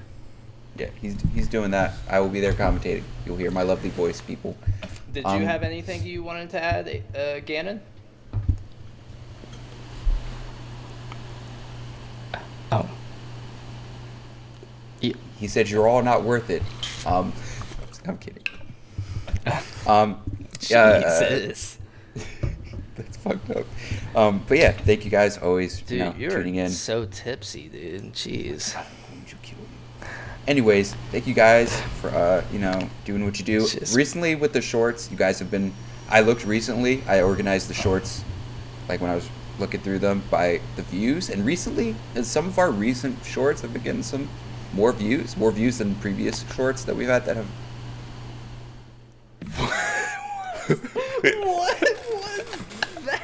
Yeah, he's doing that. I will be there commentating. You'll hear my lovely voice, people. Did you have anything you wanted to add, Gannon? Oh. He said you're all not worth it. I'm kidding. Jesus. That's fucked up. But yeah, thank you guys always dude, you're tuning in. So tipsy, dude. Jeez. Anyways, thank you guys for doing what you do. Just... Recently with the shorts, you guys have been. I looked recently. I organized the shorts, like when I was looking through them by the views, and recently, some of our recent shorts have been getting some more views than previous shorts that we've had that have. What was that?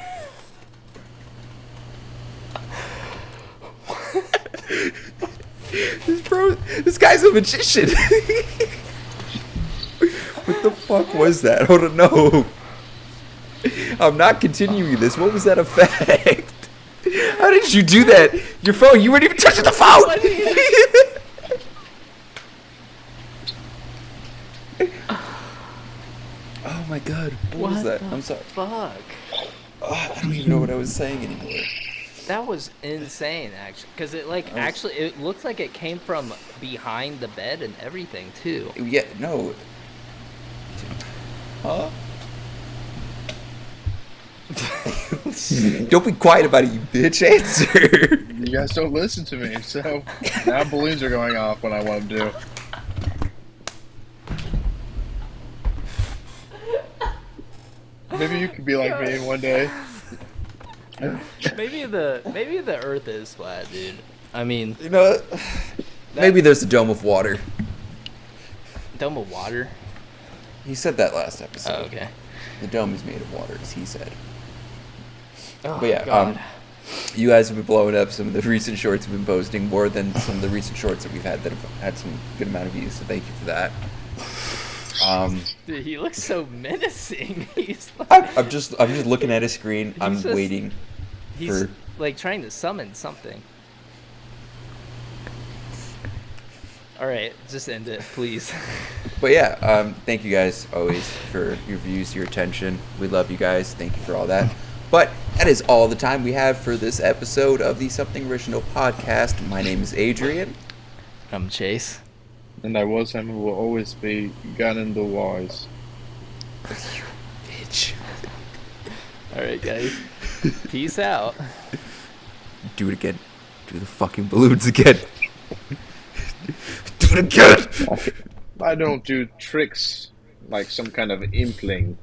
This guy's a magician. What the fuck was that? Hold on, no. I'm not continuing this. What was that effect? How did you do that? Your phone, you weren't even touching the phone! Oh my god, what was that? I'm sorry. Fuck. I don't even know what I was saying anymore. That was insane, actually, because it actually it looked like it came from behind the bed and everything too. Yeah, no. Huh? Don't be quiet about it, you bitch. Answer. You guys don't listen to me, so now balloons are going off when I want them to. Maybe you could be like me one day. Maybe the Earth is flat, dude. I mean, You know, maybe there's a dome of water. dome of water. He said that last episode. Oh, okay. The dome is made of water, as he said. Oh, But yeah, God. you guys have been blowing up. Some of the recent shorts have been posting more than some of the recent shorts that we've had that have had some good amount of views. So thank you for that. Dude, he looks so menacing. He's like, I'm just looking at his screen. I'm just- waiting he's for. like trying to summon something. All right, just end it, please. But yeah, thank you guys always for your views, your attention. We love you guys. Thank you for all that. But that is all the time we have for this episode of the Something Original podcast. My name is Adrian. I'm Chase. And I was and will always be Gannon the Wise. Bitch. All right, guys. Peace out. Do it again. Do the fucking balloons again. Do it again. I don't do tricks like some kind of impling.